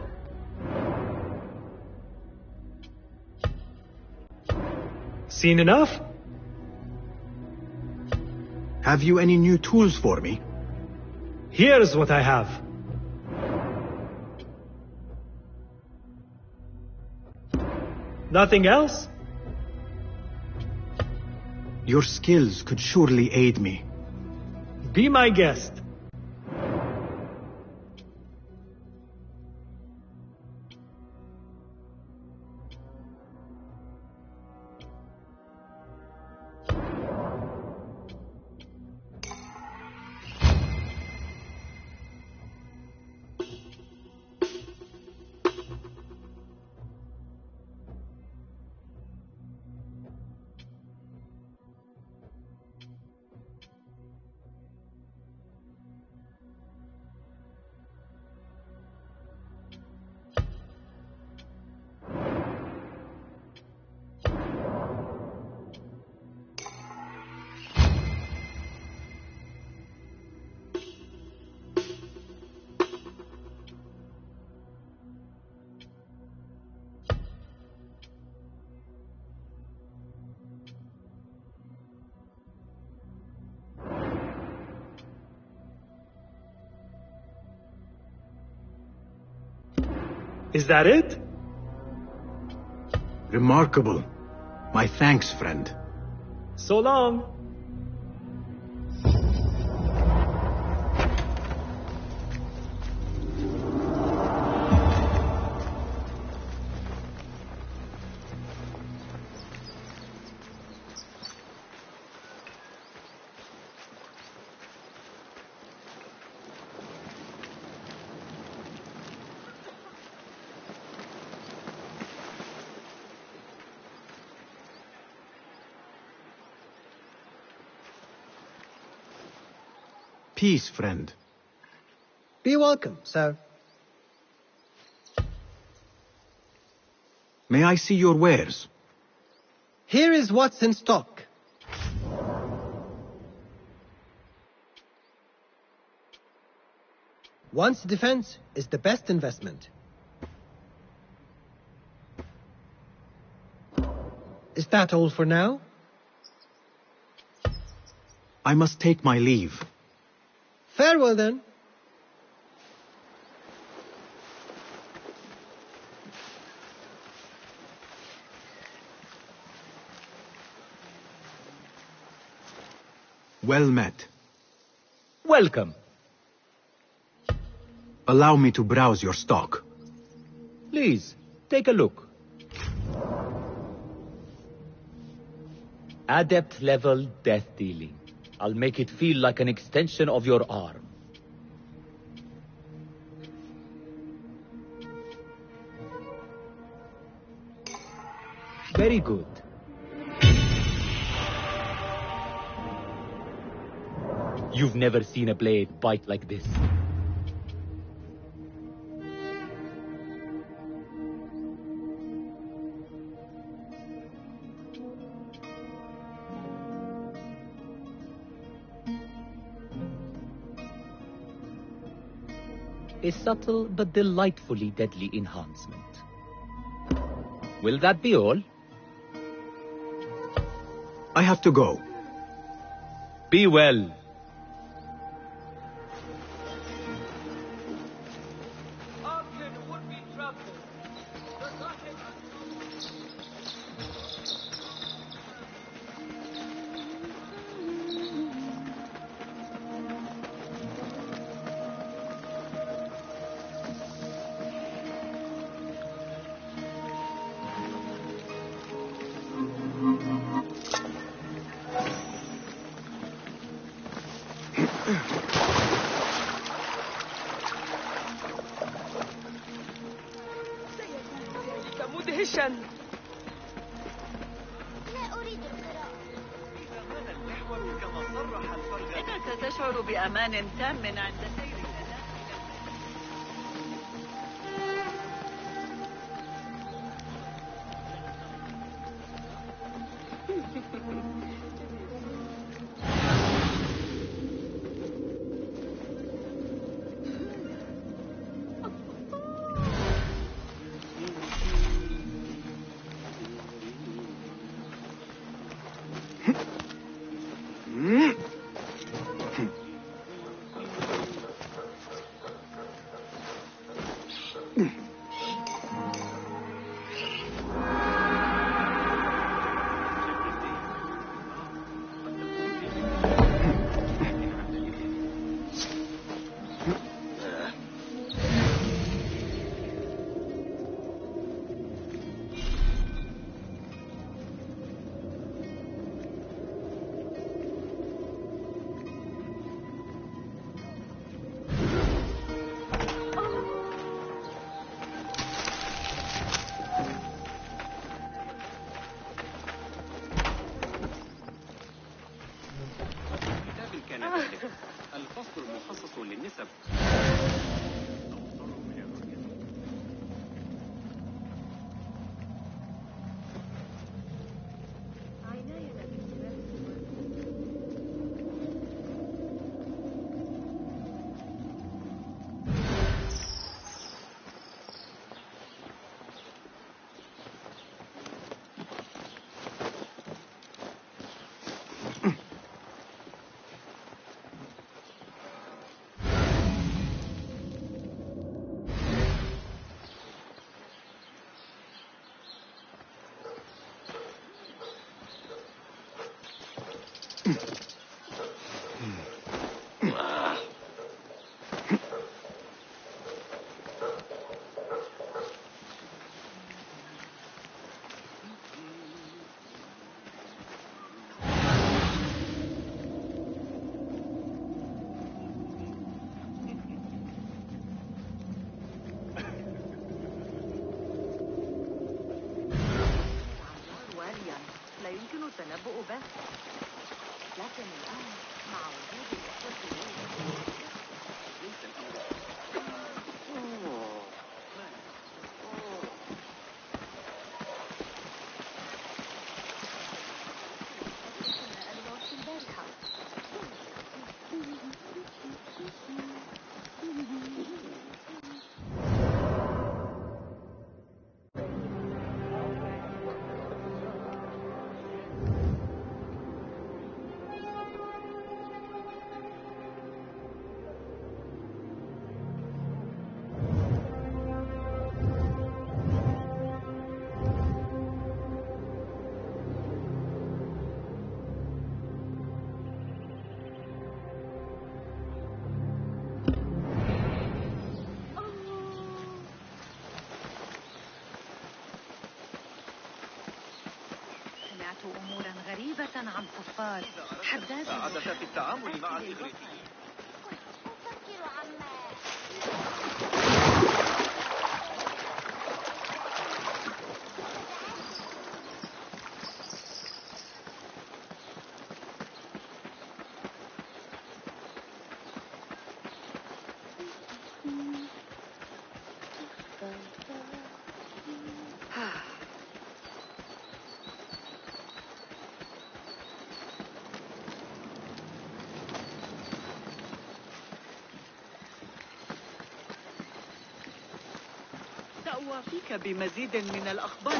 Seen enough? Have you any new tools for me? Here's what I have. Nothing else? Your skills could surely aid me. Be my guest. Is that it? Remarkable. My thanks, friend. So long. Peace, friend. Be welcome, sir. May I see your wares? Here is what's in stock. One's defense is the best investment. Is that all for now? I must take my leave. Farewell, then. Well met. Welcome. Allow me to browse your stock. Please, take a look. Adept level death dealing. I'll make it feel like an extension of your arm. Very good. You've never seen a blade bite like this. A subtle but delightfully deadly enhancement. Will that be all? I have to go. Be well. ستشعر بأمان تام عند سيرك. الفصل المخصص للنسب. يمكن التنبؤ به، لكن الآن مع وجود الإخوة ليس الأمر. أمورا غريبة عن صفار حداد عادة في التعامل مع الإغريق. سأوافيك بمزيد من الأخبار.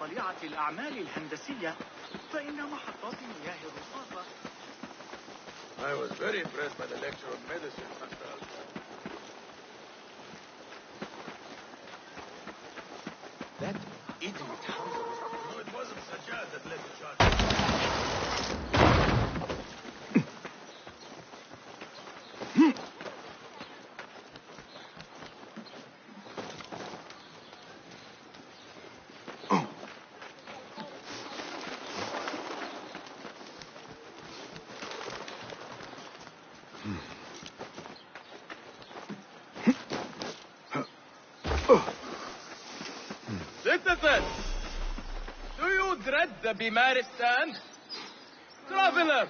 طليعة الأعمال الهندسية فإن محطات مياه الرصاصة. I was very impressed by the lecture on medicine, Master Alpha. That idiot Hamza was... No, it wasn't Sajjad that led the charge. Citizens, do you dread the Bimaristan? Travelers,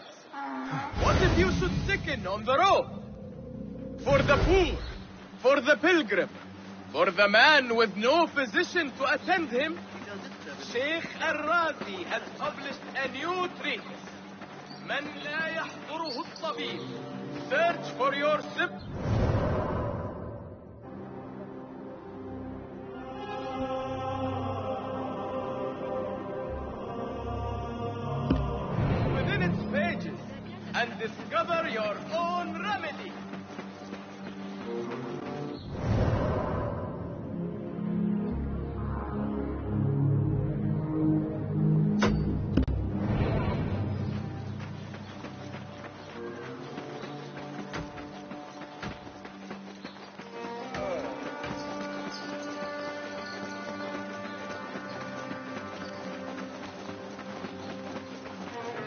what if you should sicken on the road? For the poor, for the pilgrim, for the man with no physician to attend him, Sheikh Al-Razi has published a new treatise. من لا يحضره الطبيب. Search for your sip. Within its pages and discover your own remedy.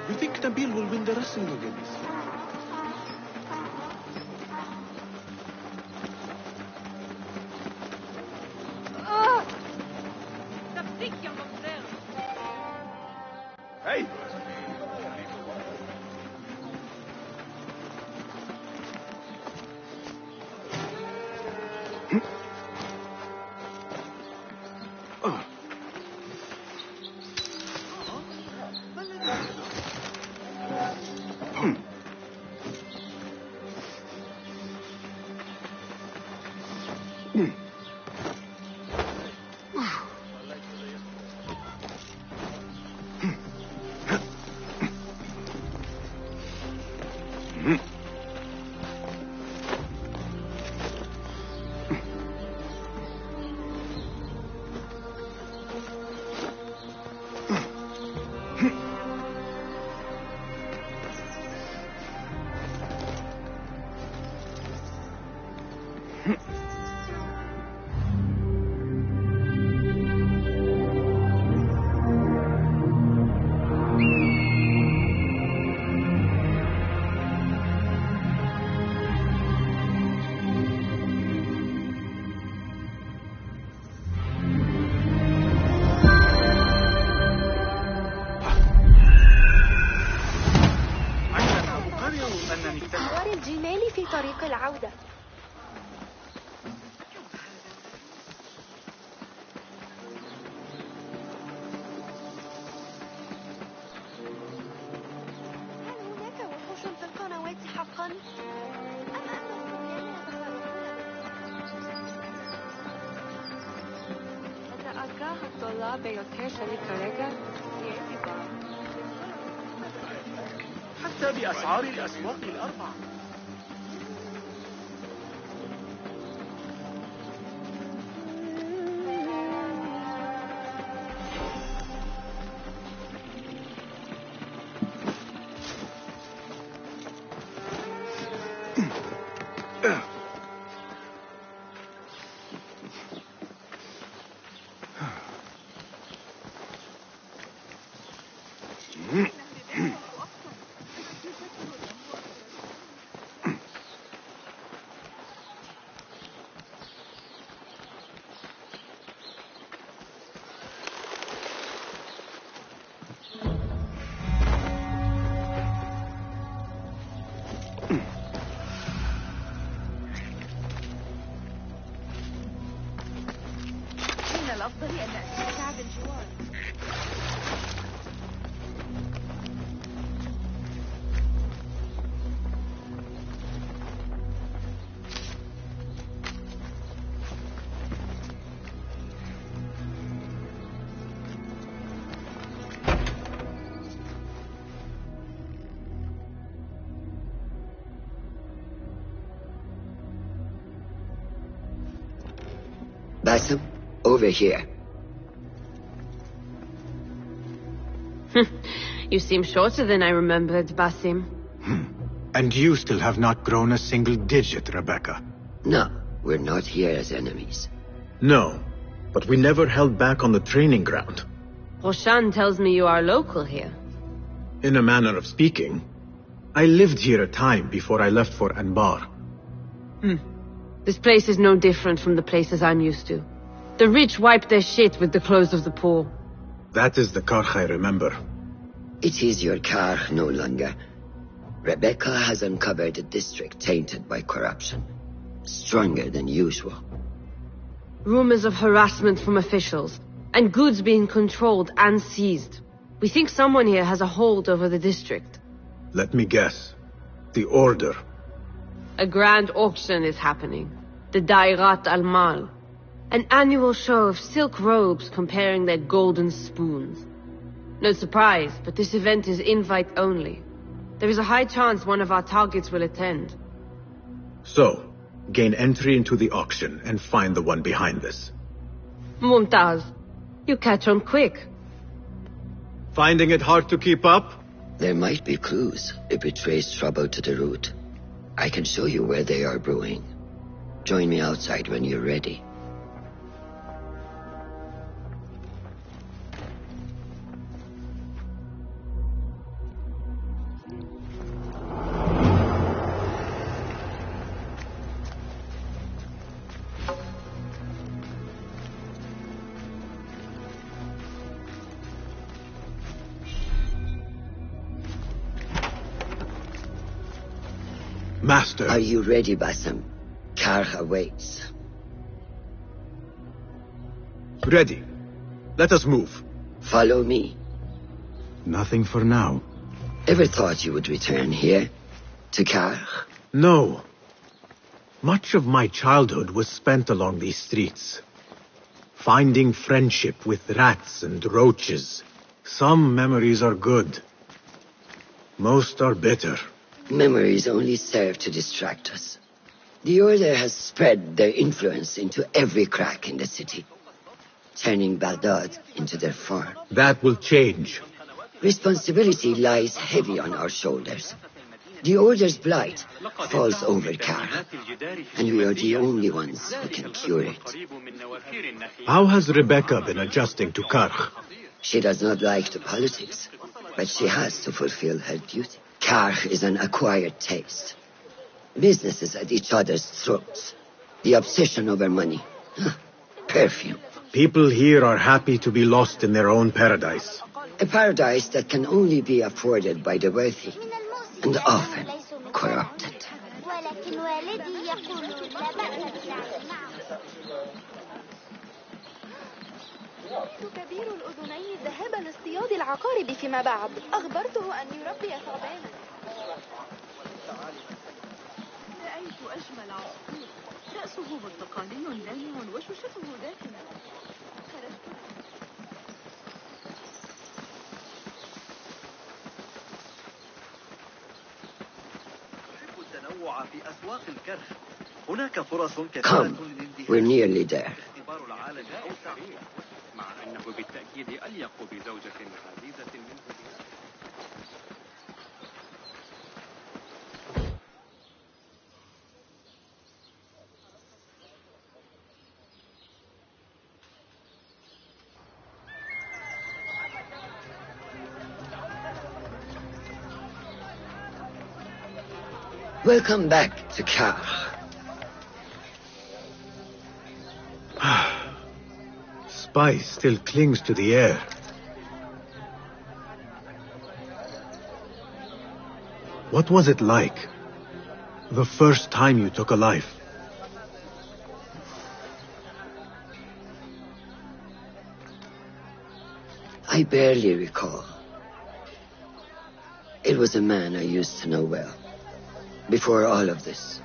You think Nabil will win the wrestling again this year? Hey! حتى بأسعار الأسواق الأربعة. Basim, over here. You seem shorter than I remembered, Basim. And you still have not grown a single digit, Rebecca. No, we're not here as enemies. No, but we never held back on the training ground. Roshan tells me you are local here. In a manner of speaking. I lived here a time before I left for Anbar. This place is no different from the places I'm used to. The rich wipe their shit with the clothes of the poor. That is the Karkh I remember. It is your Karkh no longer. Rebecca has uncovered a district tainted by corruption. Stronger than usual. Rumors of harassment from officials, and goods being controlled and seized. We think someone here has a hold over the district. Let me guess. The Order. A grand auction is happening. The Dairat al-Mal. An annual show of silk robes comparing their golden spoons. No surprise, but this event is invite only. There is a high chance one of our targets will attend. So, gain entry into the auction and find the one behind this. Mumtaz, you catch on quick. Finding it hard to keep up? There might be clues if we trace trouble to the root. I can show you where they are brewing. Join me outside when you're ready. Master. Are you ready, Basim? Karkh awaits. Ready. Let us move. Follow me. Nothing for now. Ever thought you would return here? To Karkh? No. Much of my childhood was spent along these streets. Finding friendship with rats and roaches. Some memories are good. Most are bitter. Memories only serve to distract us. The Order has spread their influence into every crack in the city, turning Baghdad into their farm. That will change. Responsibility lies heavy on our shoulders. The Order's blight falls over Karkh, and we are the only ones who can cure it. How has Rebecca been adjusting to Karkh? She does not like the politics, but she has to fulfill her duty. Karkh is an acquired taste. Businesses at each other's throats. The obsession over money. Perfume. People here are happy to be lost in their own paradise. A paradise that can only be afforded by the wealthy, and often corrupted. كبير الأذنين ذهب لاصطياد العقارب فيما بعد. أخبرته أن يربي ثعبانا. رأيت أجمل عصفور رأسه برتقالي لامع وشوشته داكنة. Come, we're nearly there. Welcome back to Kar. Spice still clings to the air. What was it like? The first time you took a life? I barely recall. It was a man I used to know well. Before all of this.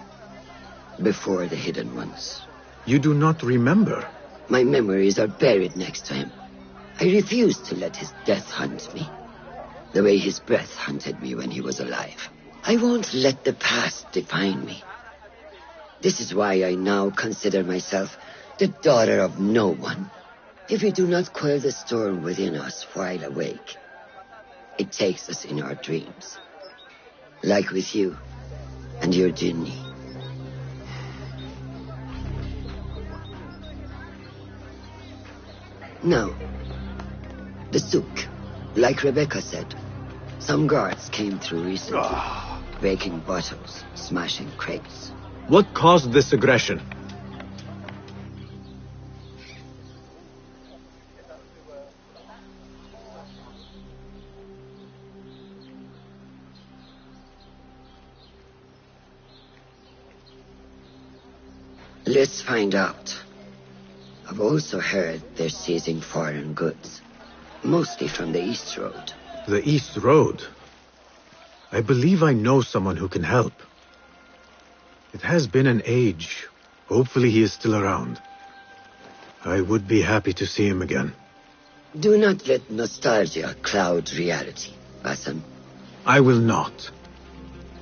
Before the Hidden Ones. You do not remember? My memories are buried next to him. I refuse to let his death hunt me. The way his breath hunted me when he was alive. I won't let the past define me. This is why I now consider myself the daughter of no one. If we do not quell the storm within us while awake, it takes us in our dreams. Like with you and your jinni. Now, the souk. Like Rebecca said, some guards came through recently, breaking bottles, smashing crates. What caused this aggression? Let's find out. I've also heard they're seizing foreign goods. Mostly from the East Road. The East Road? I believe I know someone who can help. It has been an age. Hopefully he is still around. I would be happy to see him again. Do not let nostalgia cloud reality, Bassam. I will not.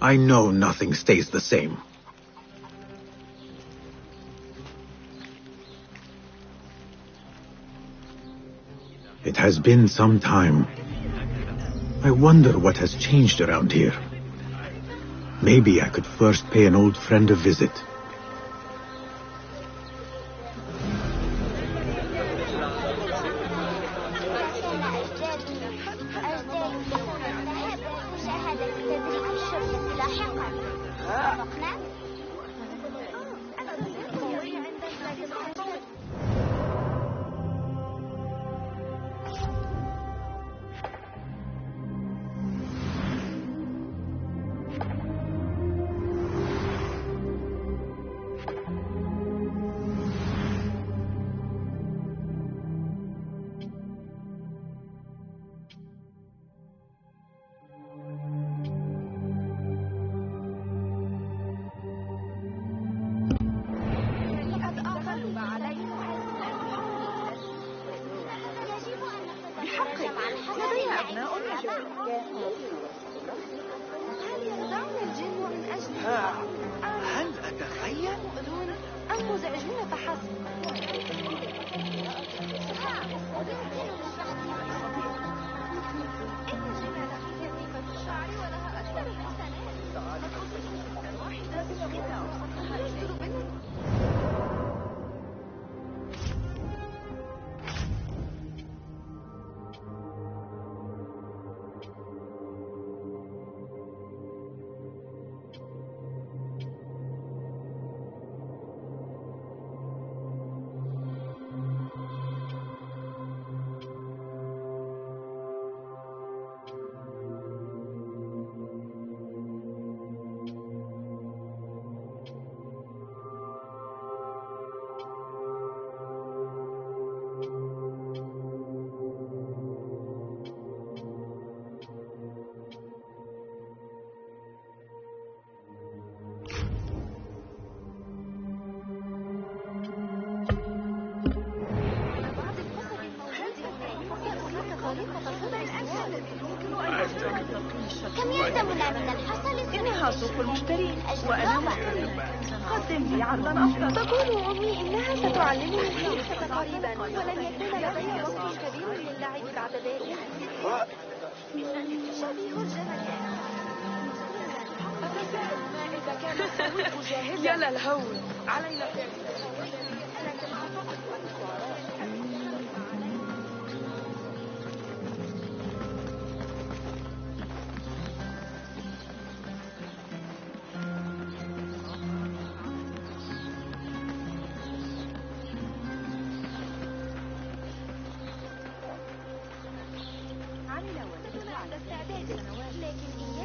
I know nothing stays the same. It has been some time. I wonder what has changed around here. Maybe I could first pay an old friend a visit. كم يلزمنا من الحصل؟ إنها سوق المشترين وأنا مغترب. قدم لي عرضا أفضل. تقول أمي إنها ستعلمني السباحة قريبا ولن يكون لدي وقت كبير للعب بعد ذلك. شبيه الجمل. إذا كان السويق جاهزا يلا الهول علينا.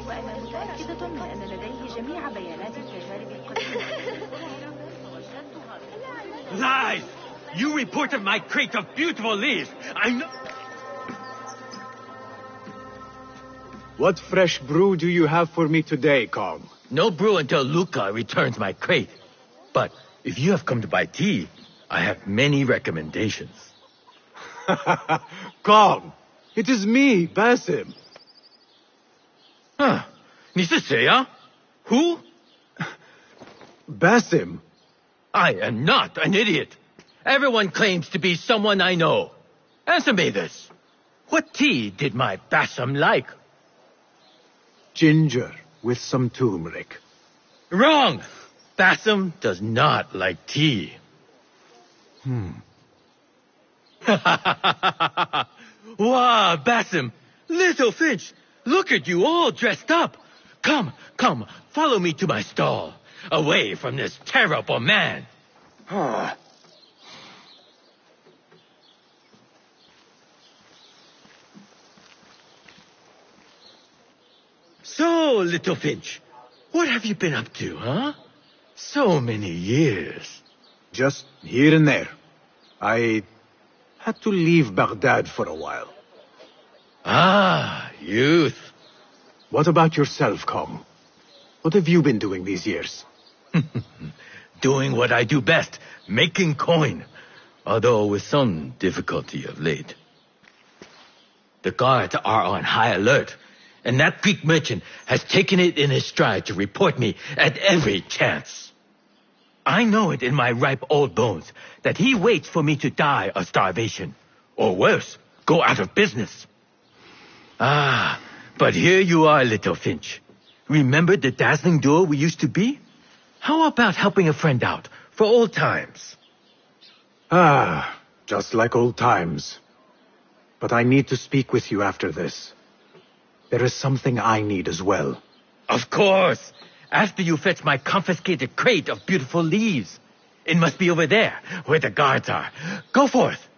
وأنا متأكدة من أن لديه جميع بيانات التجارب القديمة. Lies! You reported my crate of beautiful leaves. I know. What fresh brew do you have for me today, Kong? No brew until Luca returns my crate. But if you have come to buy tea, I have many recommendations. Kong, it is me, Basim. Huh. 你是谁啊? Who? Basim. I am not an idiot. Everyone claims to be someone I know. Answer me this. What tea did my Basim like? Ginger with some turmeric. Wrong! Basim does not like tea. Wow, Basim! Little Finch! Look at you all dressed up! Come, come, follow me to my stall. Away from this terrible man. So, Little Finch, what have you been up to, huh? So many years. Just here and there. I had to leave Baghdad for a while. Ah, youth. What about yourself, Kong? What have you been doing these years? Doing what I do best, making coin. Although with some difficulty of late. The guards are on high alert, and that Greek merchant has taken it in his stride to report me at every chance. I know it in my ripe old bones that he waits for me to die of starvation, or worse, go out of business. Ah, but here you are, Little Finch. Remember the dazzling duo we used to be? How about helping a friend out for old times? Ah, just like old times. But I need to speak with you after this. There is something I need as well. Of course! After you fetch my confiscated crate of beautiful leaves. It must be over there, where the guards are. Go forth!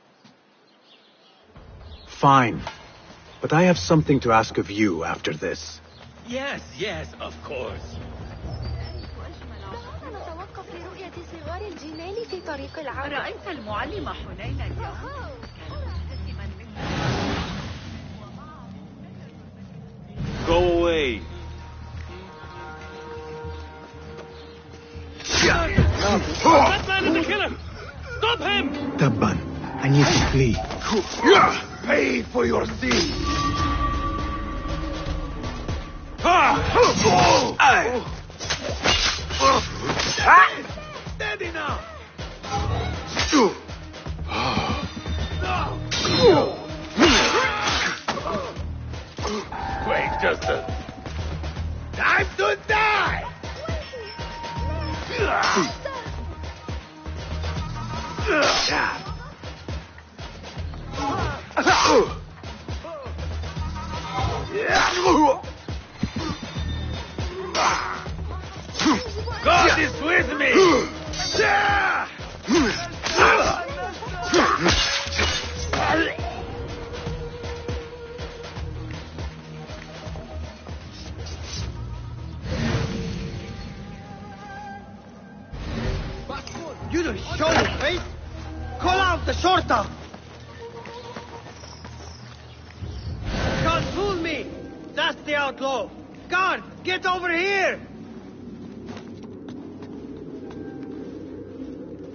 Fine. But I have something to ask of you after this. Yes, yes, of course. رأيت المعلم حنين اليوم؟ Go away. That man is the killer! Stop him! Tabban, I need to flee. Pay for your sins! Steady now! Wait just a... Time to die! God is with me! You don't show your face! Call out the shorta! Can't fool me! That's the outlaw! Guard, get over here!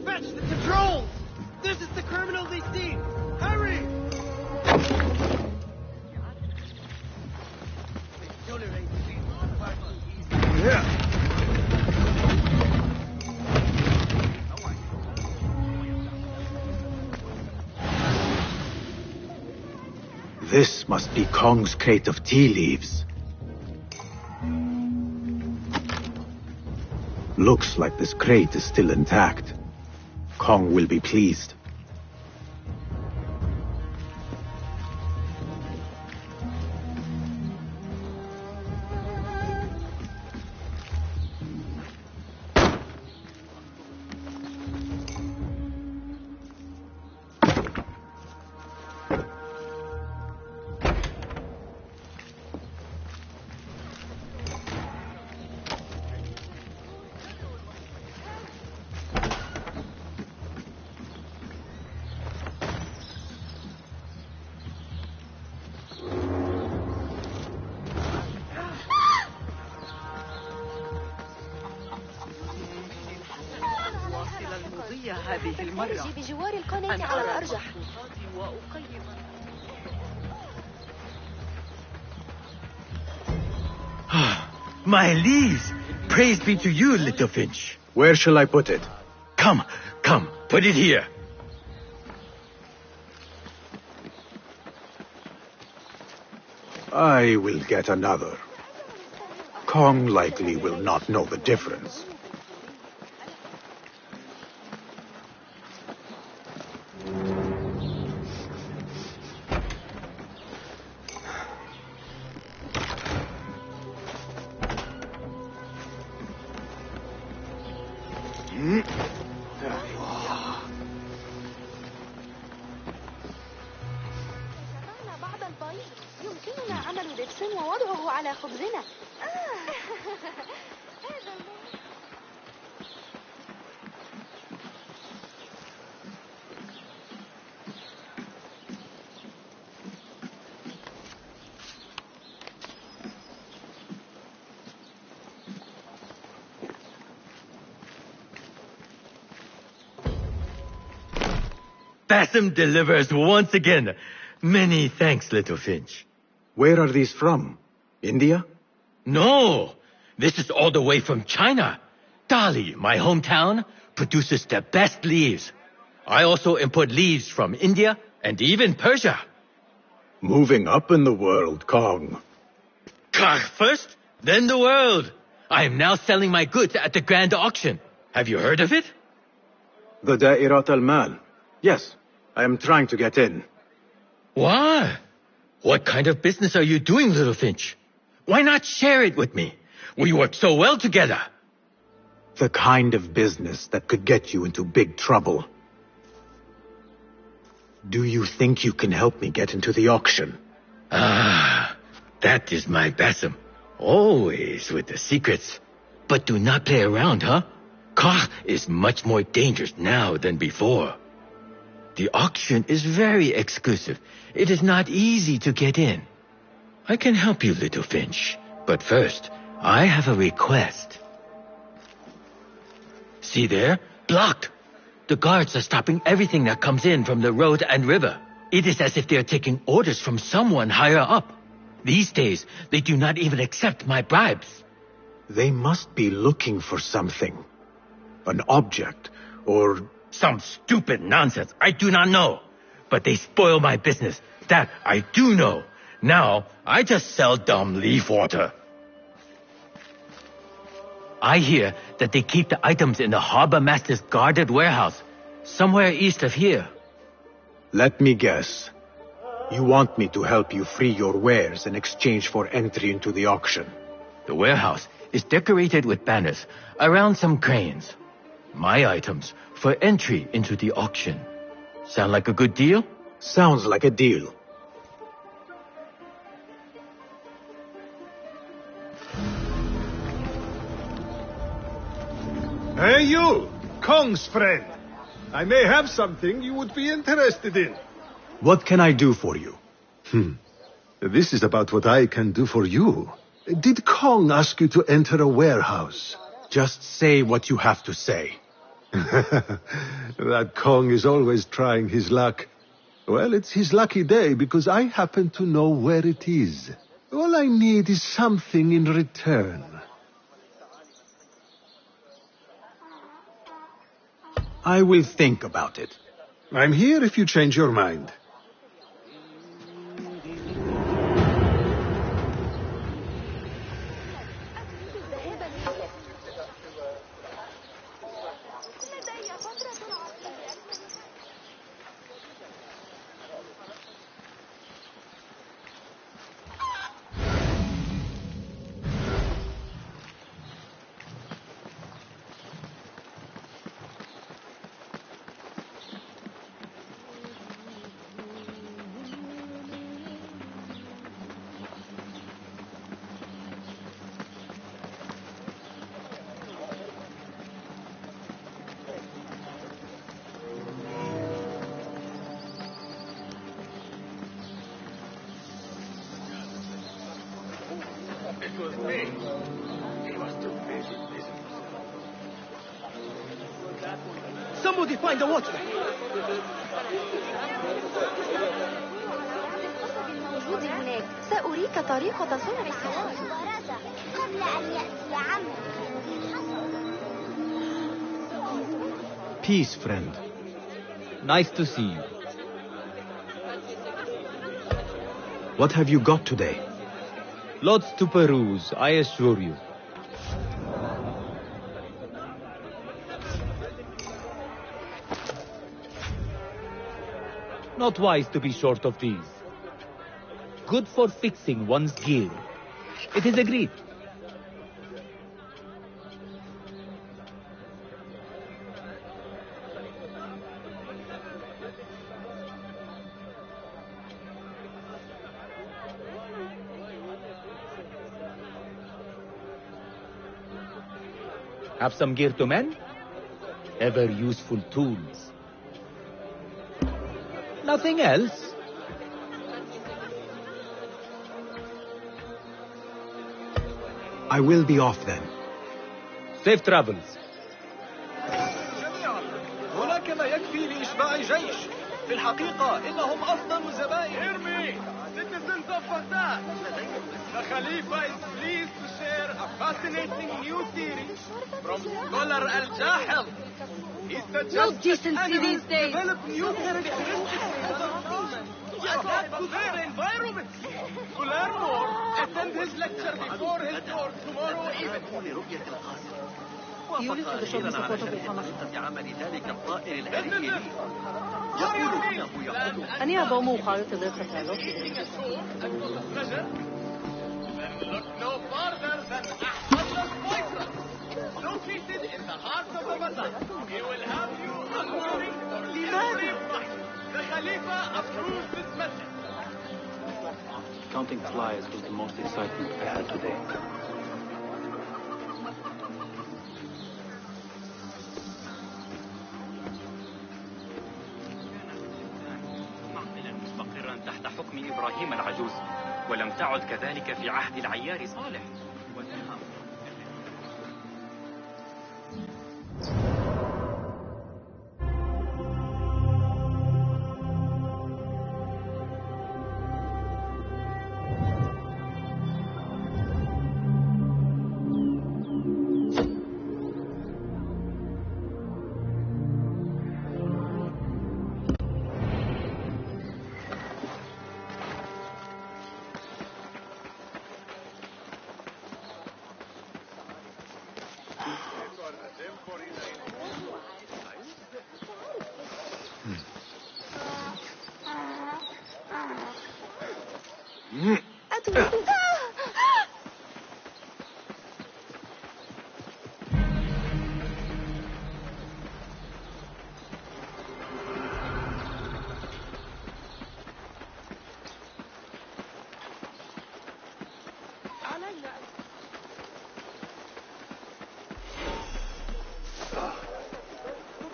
Fetch the controls! This is the criminal they see! Hurry! This must be Kong's crate of tea leaves. Looks like this crate is still intact. Kong will be pleased. بجوار القناة على الأرجح. My leaves! Praise be to you, little finch. Where shall I put it? Come, put it here. I will get another. Kong likely will not know the difference. Bassam delivers once again. Many thanks, little finch. Where are these from? India? No, this is all the way from China. Dali, my hometown, produces the best leaves. I also import leaves from India and even Persia. Moving up in the world, Kong. First, then the world. I am now selling my goods at the grand auction. Have you heard of it? The Da'irat al-Mal. Yes, I am trying to get in. Why? What kind of business are you doing, little finch? Why not share it with me? We work so well together. The kind of business that could get you into big trouble. Do you think you can help me get into the auction? Ah, that is my Bassam. Always with the secrets. But do not play around, huh? Kah is much more dangerous now than before. The auction is very exclusive. It is not easy to get in. I can help you, little finch. But first, I have a request. See there? Blocked. The guards are stopping everything that comes in from the road and river. It is as if they are taking orders from someone higher up. These days, they do not even accept my bribes. They must be looking for something. An object, or... Some stupid nonsense. I do not know. But they spoil my business. That I do know. Now, I just sell dumb leaf water. I hear that they keep the items in the harbor master's guarded warehouse, somewhere east of here. Let me guess. You want me to help you free your wares in exchange for entry into the auction. The warehouse is decorated with banners around some cranes. My items for entry into the auction. Sound like a good deal? Sounds like a deal. Hey you, Kong's friend. I may have something you would be interested in. What can I do for you? This is about what I can do for you. Did Kong ask you to enter a warehouse? Just say what you have to say. That Kong is always trying his luck. Well, it's his lucky day because I happen to know where it is. All I need is something in return. I will think about it. I'm here if you change your mind. was me. He was too busy. Somebody find the watchman. وجودي هناك سأريك طريقة صنع السحر قبل أن يأتي عمك. Peace, friend. Nice to see you. What have you got today? Lots to peruse, I assure you. Not wise to be short of these. Good for fixing one's gear. It is agreed. Have some gear to mend? Ever useful tools. Nothing else? I will be off then. Safe travels. هناك ما يكفي لإشباع جيش. في الحقيقة إنهم أفضل زبائن. Hear me, citizens of Baghdad. The Khalifa is pleased to share a fascinating new theory from scholar Al-Jahil. He suggests decency these days. Develop new characteristics to adapt to their environment. To learn more, attend his lecture before his court tomorrow evening. وافق أخيراً على خطة عمل ذلك الطائر الآلي يقول إنه يقول أني أضم خارطة التسلق. Look no farther than Ahmad's Faisal, located in the heart of Ramadan. He will have you unwilling for every fight. The Khalifa approves this message. Counting flies was the most excitement I had today. مستقرا تحت حكم إبراهيم العجوز، ولم تعد كذلك في عهد العيار صالح.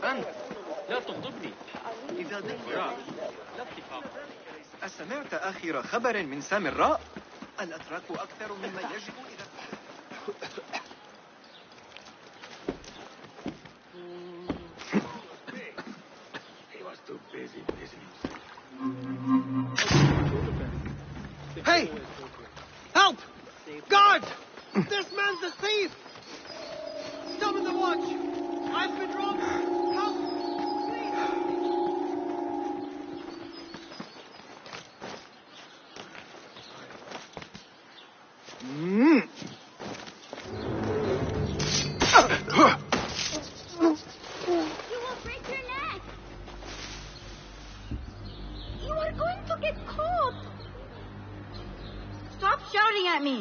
أنت لا تغضبني إذا ذكر لا اتفاق. أسمعت آخر خبر من سامراء؟ الأتراك أكثر مما يجب إذا He was too busy. Hey! Help! Guard! This man's a thief! Summon the watch! I've been robbed! Help!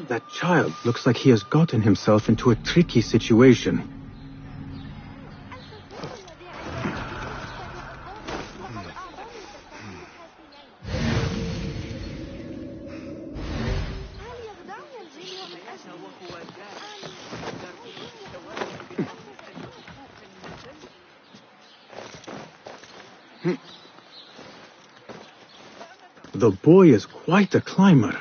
That child looks like he has gotten himself into a tricky situation. The boy is quite a climber.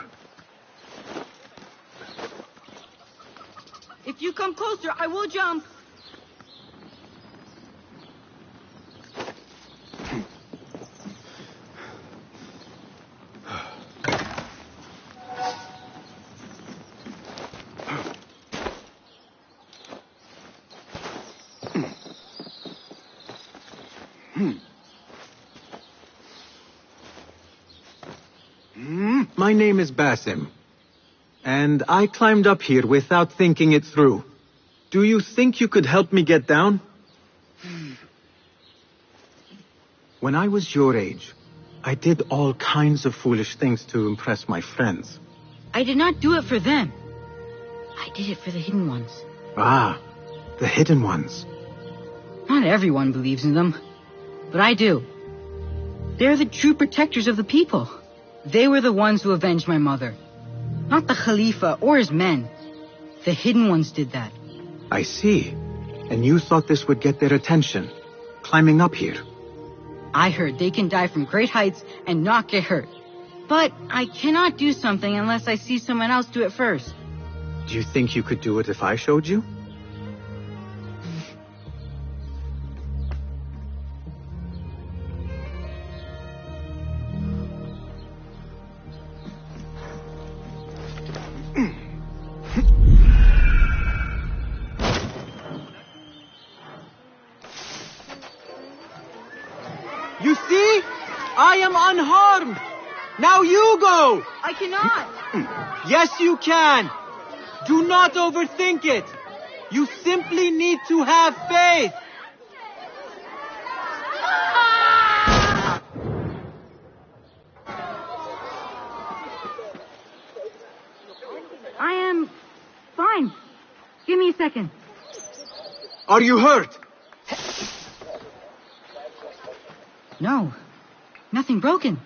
If you come closer, I will jump. My name is Basim, and I climbed up here without thinking it through. Do you think you could help me get down? When I was your age, I did all kinds of foolish things to impress my friends. I did not do it for them. I did it for the hidden ones. Ah, the hidden ones. Not everyone believes in them, but I do. They're the true protectors of the people. They were the ones who avenged my mother. Not the Khalifa or his men. The hidden ones did that. I see. And you thought this would get their attention, climbing up here. I heard they can die from great heights and not get hurt. But I cannot do something unless I see someone else do it first. Do you think you could do it if I showed you? You see? I am unharmed. Now you go. I cannot. Yes, you can. Do not overthink it. You simply need to have faith. I am fine. Give me a second. Are you hurt? No, nothing broken.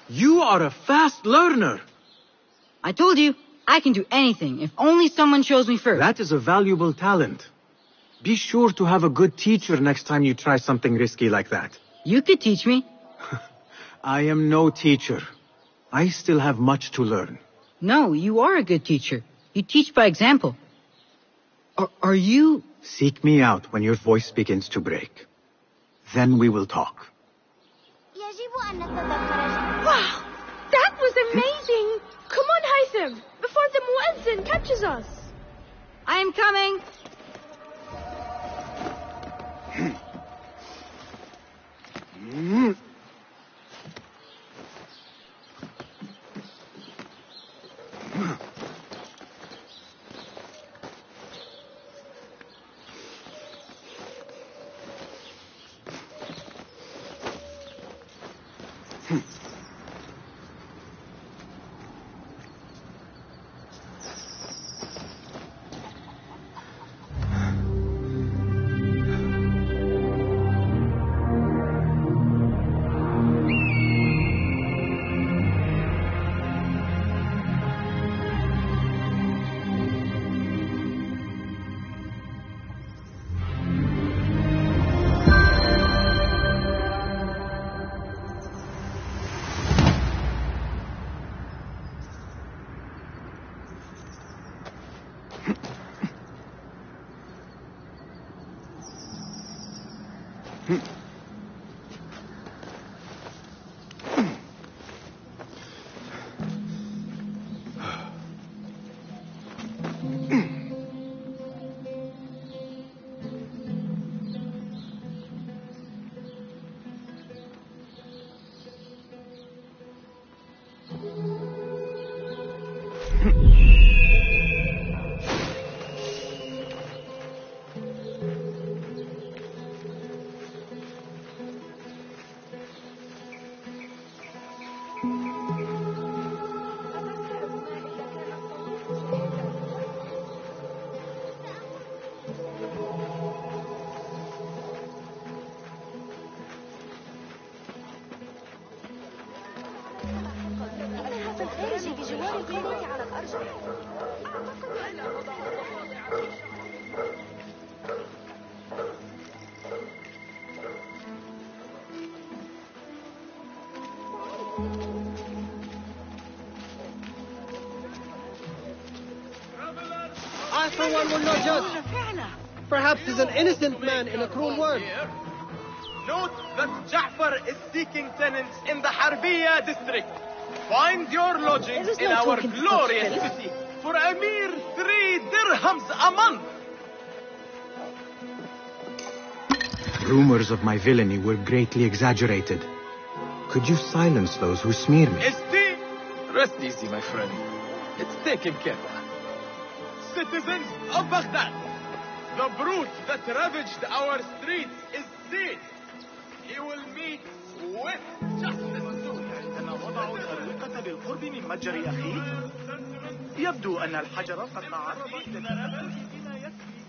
You are a fast learner. I told you, I can do anything if only someone shows me first. That is a valuable talent. Be sure to have a good teacher next time you try something risky like that. You could teach me. I am no teacher. I still have much to learn. No, you are a good teacher. You teach by example. Are you... Seek me out when your voice begins to break. Then we will talk. Wow! That was amazing! Come on, Haytham, before the muezzin catches us. I am coming. that for one will not judge. Perhaps he's an innocent man in a cruel world. Note that Ja'far is seeking tenants in the Harbiya district. Find your lodgings in our glorious city for a mere 3 dirhams a month. Rumors of my villainy were greatly exaggerated. Could you silence those who smear me? Rest easy, my friend. It's taken care of. Citizens of Baghdad, the brute that ravaged our streets is seen. He will meet with justice soon. عندما وضعوا الأروقة بالقرب من متجر أخيك يبدو أن الحجر قد تعرض للتلف بما يكفي.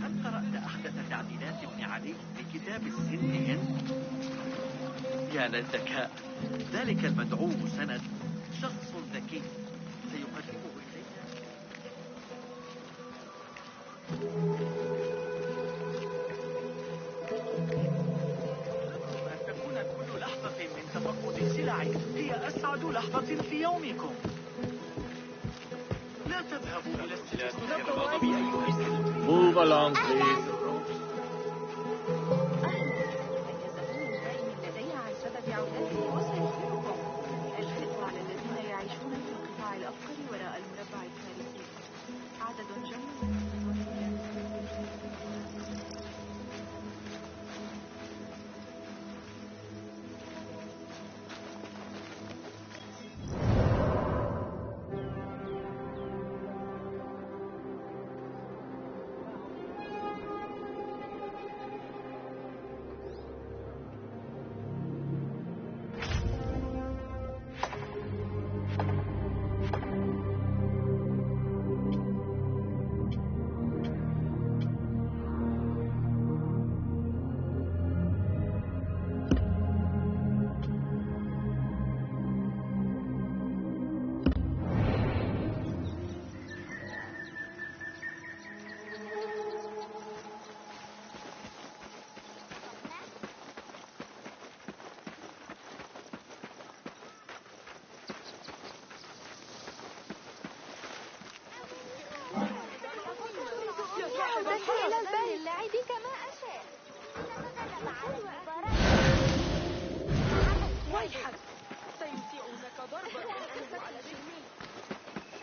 هل قرأت أحدث تعديلات ابن علي لكتاب السن هند؟ يا للذكاء، ذلك المدعو سند شخص ذكي سيقدمه إليك. أن تكون كل لحظة من تفقد السلع هي أسعد لحظة في يومكم. لا تذهبوا إلى السلاسل الغضب أيها السلم. Move along, please.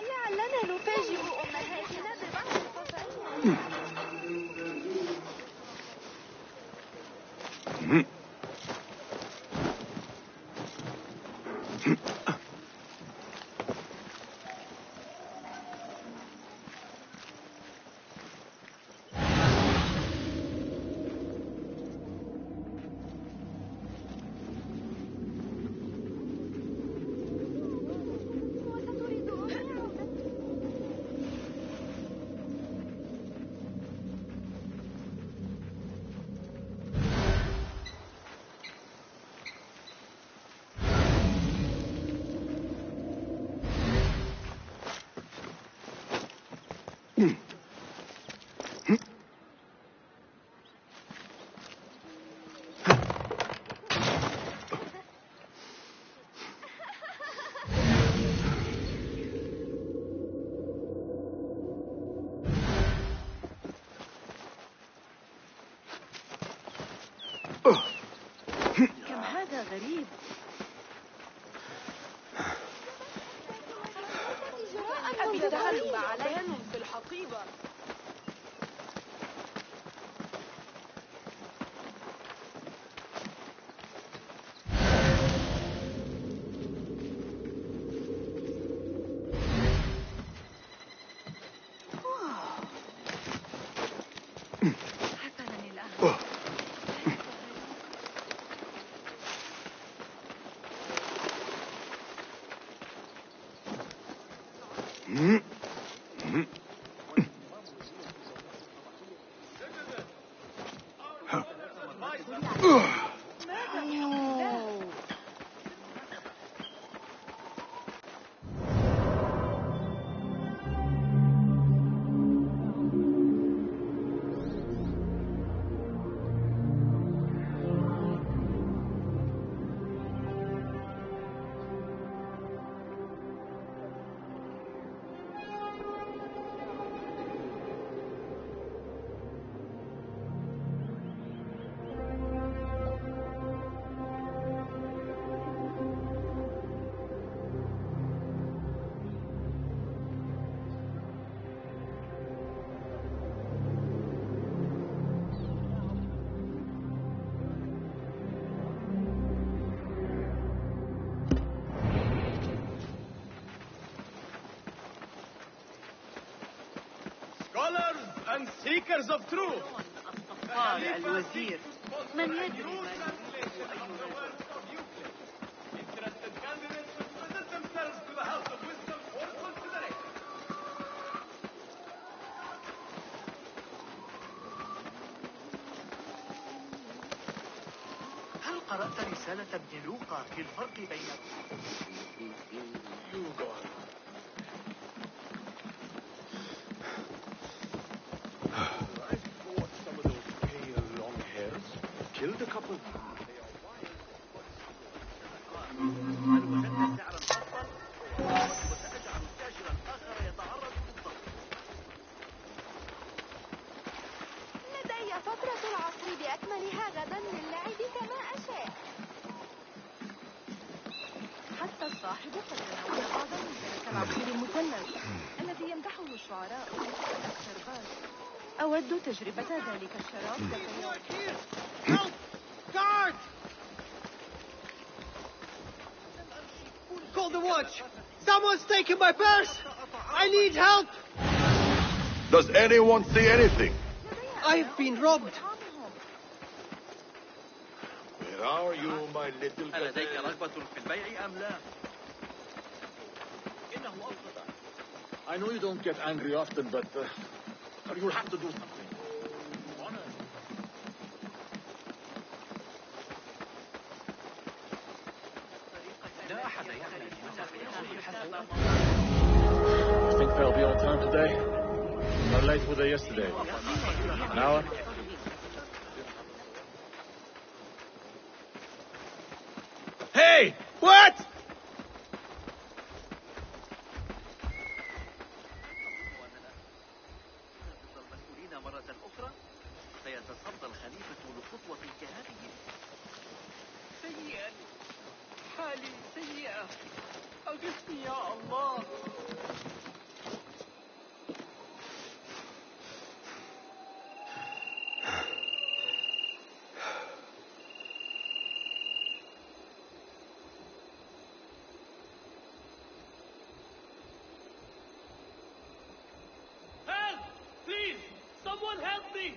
لعلنا نفاجئ أمهاتنا ببعض التفاصيل. كم هذا غريب. أبي تعلم عليهم في الحقيبة. Scholars and seekers of truth. قال الوزير من يدري ما Interested candidates should present themselves to the House of Wisdom for consideration. هل قرأت رسالة ابن لوقا في الفرق بين Killed a couple. لدي فترة العصر بأكملها غدا للعب كما أشاء. حتى الصاحب قد تناول بعضا من ذلك العصير المثلج الذي يمدحه الشعراء بالسرباز. أود تجربة ذلك الشراب. Help! Guard! Call the watch! Someone's taken my purse! I need help! Does anyone see anything? I've been robbed! Where are you, my little ألديك gazelle? رغبة في البيع أم لا؟ إنه أفضل. I know you don't get angry often, but you'll have to do something. I think they'll be on time today. How late were they yesterday? An hour? Hey! What? مرة أخرى سيتصدى الخليفة لخطوة كهذه. سيئا، حالي سيئة، أغثني يا الله. Help! Please! Someone help me!